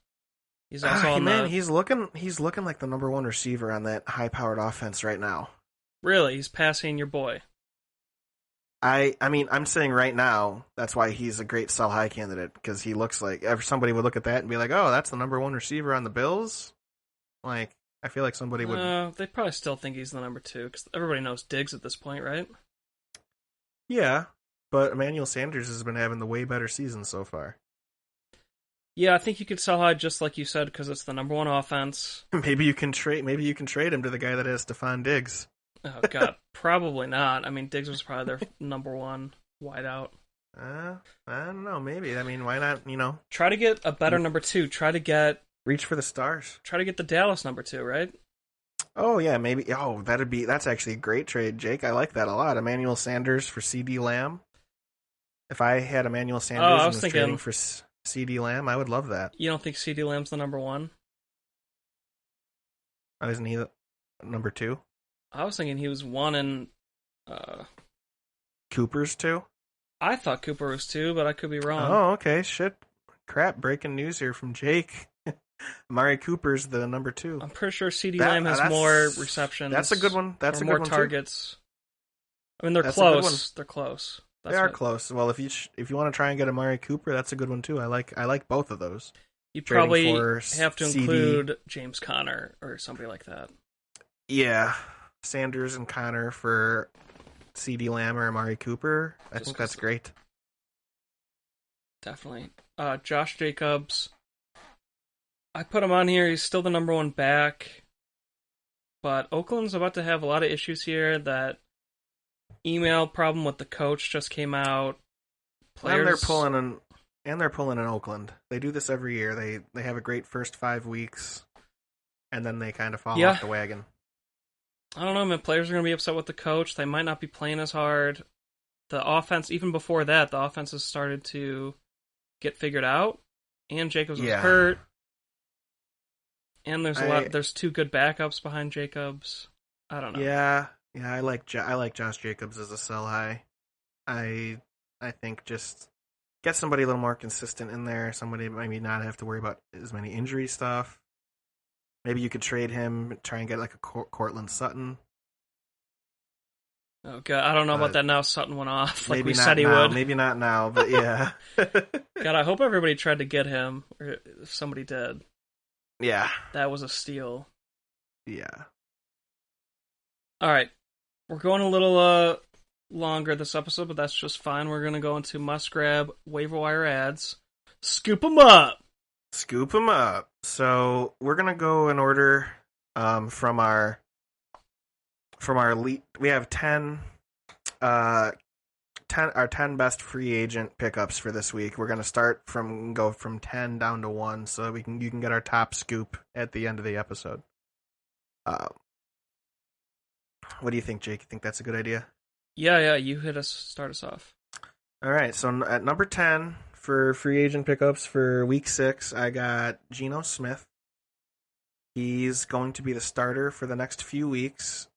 He's also on Man, the. he's looking like the number one receiver on that high powered offense right now. Really, he's passing your boy. I mean, I'm saying right now, that's why he's a great sell high candidate because he looks like somebody would look at that and be like, "Oh, that's the number one receiver on the Bills." Like, I feel like somebody would. They probably still think he's the number 2 because everybody knows Diggs at this point, right? Yeah, but Emmanuel Sanders has been having the way better season so far. Yeah, I think you could sell high just like you said because it's the number 1 offense. Maybe you can trade him to the guy that has Stephon Diggs. Oh God, probably not. I mean, Diggs was probably their number 1 wideout. I don't know. Maybe. I mean, why not? Try to get a better number 2. Reach for the stars. Try to get the Dallas number 2, right? Oh yeah, maybe. Oh, that's actually a great trade, Jake. I like that a lot. Emmanuel Sanders for CD Lamb. If I had Emmanuel Sanders I and was was thinking, trading for CD Lamb, I would love that. you don't think CD Lamb's the number 1? Oh, isn't he the number 2? I was thinking he was 1 and Cooper's 2? I thought Cooper was 2, but I could be wrong. Oh, okay. Shit. Crap. Breaking news here from Jake. Amari Cooper's the number 2. I'm pretty sure CD Lamb has more receptions. That's a good one. That's a good more one targets. Too. I mean, they're That's a good one. close. They're close. They are close. Well, if you want to try and get Amari Cooper, that's a good one too. I like both of those. You Trading probably for have to CD. include James Conner or somebody like that. Yeah, Sanders and Connor for CD Lamb or Amari Cooper. I think that's great. Definitely. Josh Jacobs. I put him on here. He's still the number 1 back. but Oakland's about to have a lot of issues here. That email problem with the coach just came out. And they're Players, pulling in Oakland. They do this every year. They have a great first 5 weeks, and then they kind of fall yeah, off the wagon. I don't know, man. Players are going to be upset with the coach. They might not be playing as hard. The offense, even before that, the offense has started to get figured out. And Jacobs was Yeah, hurt. And I there's two good backups behind Jacobs. I don't know. yeah, I like Josh Jacobs as a sell high. I I think just get somebody a little more consistent in there. Somebody maybe not have to worry about as many injury stuff. Maybe you could trade him, try and get like a Cortland Sutton, Oh god, I don't know about but that now. Sutton went off like we maybe said not he now. would. Maybe not now, but yeah, God, I hope everybody tried to get him, or if somebody did. yeah, That was a steal. yeah. All right, we're going a little longer this episode, but that's just fine. We're gonna go into must grab waiver wire ads. Scoop them up. Scoop them up. So we're gonna go in order from our elite. We have 10 our 10 best free agent pickups for this week. We're gonna go from 10 down to 1, so you can get our top scoop at the end of the episode. Uh, what do you think, Jake? You think that's a good idea? Yeah, you hit us. Start us off. All right. So at number 10 for free agent pickups for week 6, I got Geno Smith. He's going to be the starter for the next few weeks.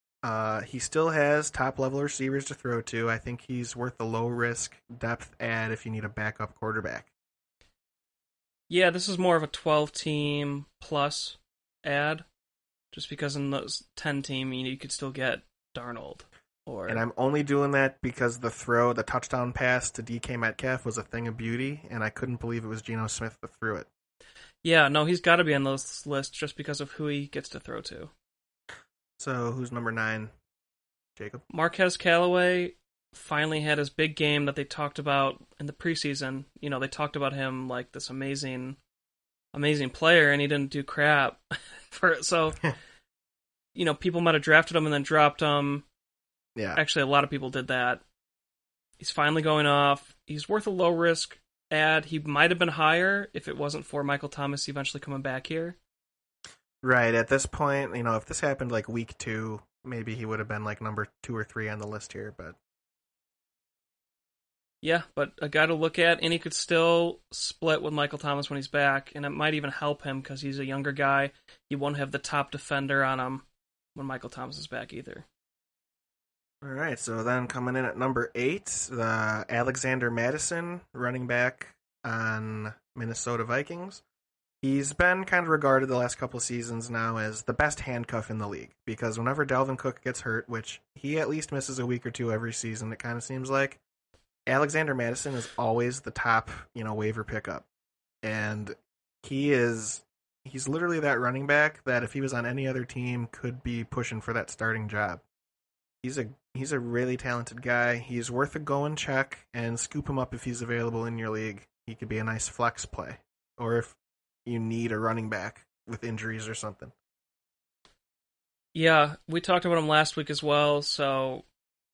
He still has top level receivers to throw to. I think he's worth a low risk depth add if you need a backup quarterback. Yeah, this is more of a 12 team plus ad, just because in those 10 team you could still get Darnold And or I'm only doing that because the touchdown pass to DK Metcalf was a thing of beauty, and I couldn't believe it was Geno Smith that threw it. yeah, no, he's got to be on this list just because of who he gets to throw to. So who's number 9, Jacob? Marquez Callaway finally had his big game that they talked about in the preseason. You know, they talked about him like this amazing player, and he didn't do crap. So you know, people might have drafted him and then dropped him. Yeah. Actually, a lot of people did that. He's finally going off. He's worth a low risk ad. He might have been higher if it wasn't for Michael Thomas eventually coming back here. Right. At this point, if this happened like week 2, maybe he would have been like number 2 or 3 on the list here, but Yeah, but a guy to look at, and he could still split with Michael Thomas when he's back, and it might even help him because he's a younger guy. He won't have the top defender on him when Michael Thomas is back either. all right. So then coming in at number 8, the Alexander Madison, running back on Minnesota Vikings. He's been kind of regarded the last couple of seasons now as the best handcuff in the league because whenever Dalvin Cook gets hurt, which he at least misses a week or two every season, it kind of seems like, Alexander Madison is always the top, waiver pickup. And he's literally that running back that if he was on any other team could be pushing for that starting job. He's a really talented guy. He's worth a go and check and scoop him up if he's available in your league. He could be a nice flex play. Or if you need a running back with injuries or something. Yeah, we talked about him last week as well,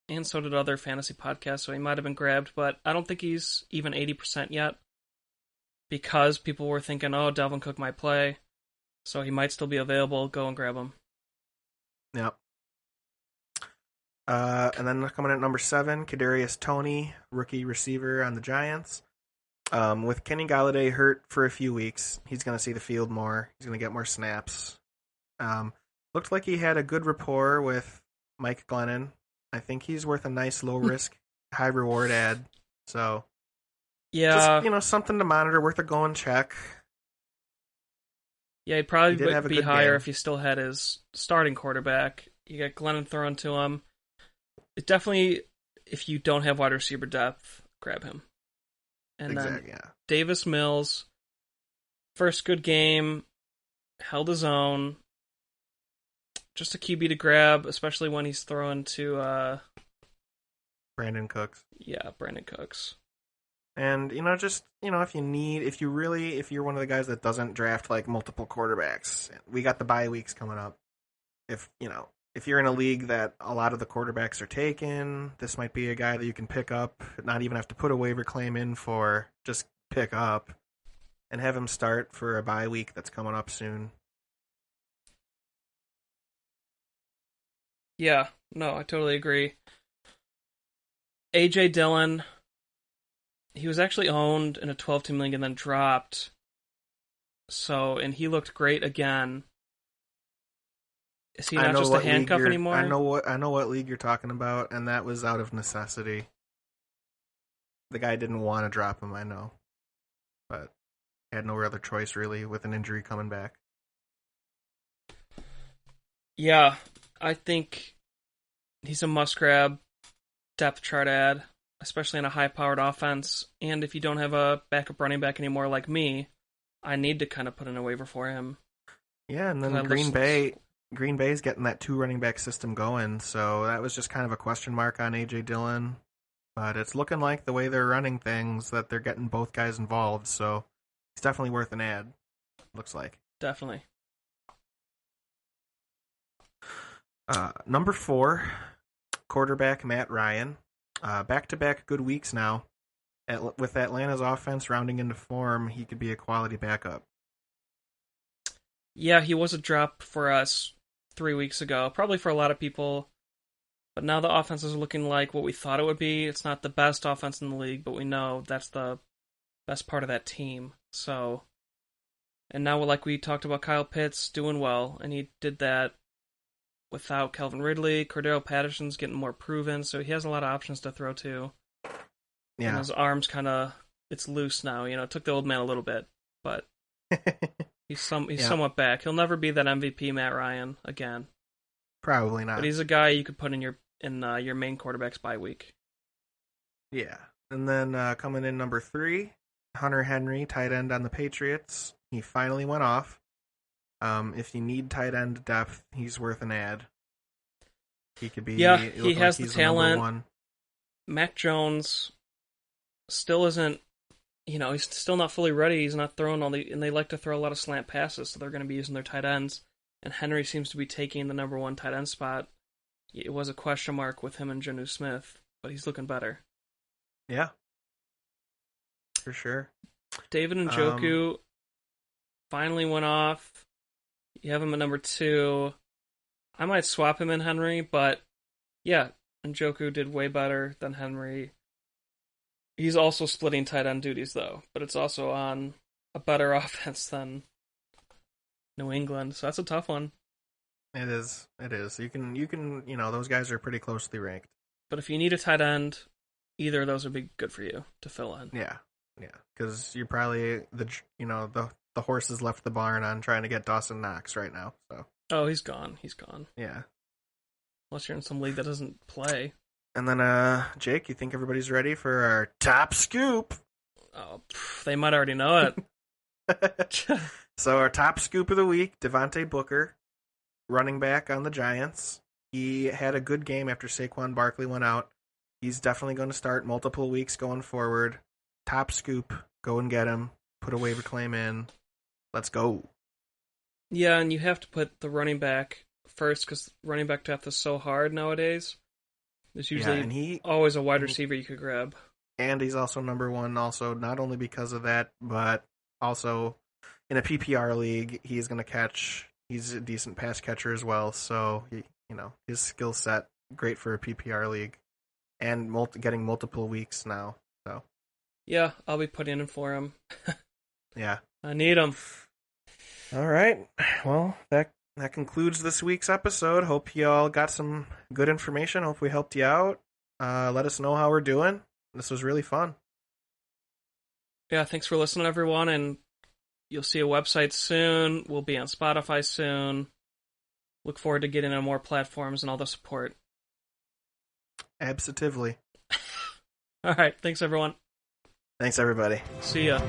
and so did other fantasy podcasts, so he might have been grabbed, but I don't think he's even 80% yet because people were thinking, oh, Dalvin Cook might play, so he might still be available. Go and grab him. Yep. And then coming in at number 7, Kadarius Toney, rookie receiver on the Giants. With Kenny Galladay hurt for a few weeks, he's going to see the field more. He's going to get more snaps. Looked like he had a good rapport with Mike Glennon. I think he's worth a nice low risk, high reward ad. So, Yeah, just something to monitor, worth a go and check. yeah, he'd He probably did have a be good higher game. if he still had his starting quarterback. You got Glennon thrown to him. It definitely, if you don't have wide receiver depth, grab him. And Exactly. then Yeah. Davis Mills, first good game, held his own. Just a QB to grab, especially when he's throwing to, Brandon Cooks. Brandon Cooks. And if you're one of the guys that doesn't draft like multiple quarterbacks, we got the bye weeks coming up. if you're in a league that a lot of the quarterbacks are taken, this might be a guy that you can pick up, not even have to put a waiver claim in for, just pick up and have him start for a bye week that's coming up soon. Yeah, no, I totally agree. AJ Dillon, he was actually owned in a 12-team league and then dropped. So, and he looked great again. Is he I not know just a what league handcuff you're. anymore? I know what league you're talking about, and that was out of necessity. The guy didn't want to drop him. I know, but had no other choice really with an injury coming back. Yeah, I think he's a must grab depth chart ad, especially in a high powered offense. And if you don't have a backup running back anymore like me, I need to kind of put in a waiver for him. Yeah, and 'Cause then I listen, Green Bay's getting that two running back system going, so that was just kind of a question mark on AJ Dillon. But it's looking like the way they're running things that they're getting both guys involved, so he's definitely worth an ad. Looks like. definitely. Number 4, quarterback Matt Ryan. Back-to-back good weeks now. With Atlanta's offense rounding into form, he could be a quality backup. Yeah, he was a drop for us 3 weeks ago, probably for a lot of people. But now the offense is looking like what we thought it would be. It's not the best offense in the league, but we know that's the best part of that team. So, and now, like we talked about, Kyle Pitts doing well, and he did that without Calvin Ridley. Cordero Patterson's getting more proven, so he has a lot of options to throw to. And Yeah. his arm's it's loose now. It took the old man a little bit, but he's Yeah, somewhat back. He'll never be that MVP Matt Ryan again, probably but not. he's a guy you could put in your main quarterback's bye week. Yeah. And then coming in number 3, Hunter Henry, tight end on the Patriots. He finally went off. If you need tight end depth, he's worth an ad. He could Yeah, be he looking like has the he's the number talent. one. Mac Jones still isn't. He's still not fully ready. He's not throwing and they like to throw a lot of slant passes, so they're going to be using their tight ends. And Henry seems to be taking the number one tight end spot. It was a question mark with him and Jonnu Smith, but he's looking better. Yeah, for sure. David Um, Njoku finally went off. You have him at number 2. I might swap him in Henry, but yeah, Njoku did way better than Henry. He's also splitting tight end duties though, but it's also on a better offense than New England, so that's a tough one. it is. It is. Those guys are pretty closely ranked. But if you need a tight end, either of those would be good for you to fill in. Yeah, yeah. Because you're probably the horses left the barn on trying to get Dawson Knox right now. So Oh, he's gone. He's gone. yeah. Unless you're in some league that doesn't play. And then, Jake, you think everybody's ready for our top scoop? Oh, they might already know it. So our top scoop of the week, Devontae Booker, running back on the Giants. He had a good game after Saquon Barkley went out. He's definitely going to start multiple weeks going forward. Top scoop, go and get him. Put a waiver claim in. Let's go. Yeah, and you have to put the running back first because running back depth is so hard nowadays. There's usually always a wide receiver you could grab. And he's also number one, also not only because of that, but also in a PPR league, he's going to catch. He's a decent pass catcher as well, so his skill set great for a PPR league, and getting multiple weeks now. So yeah, I'll be putting in for him. yeah, I need him. All right. Well, that concludes this week's episode. Hope you all got some good information. Hope we helped you out. Let us know how we're doing. This was really fun. Yeah, thanks for listening, everyone, and you'll see a website soon. We'll be on Spotify soon. Look forward to getting on more platforms and all the support. Absolutely. All right, thanks, everyone. Thanks, everybody. See ya.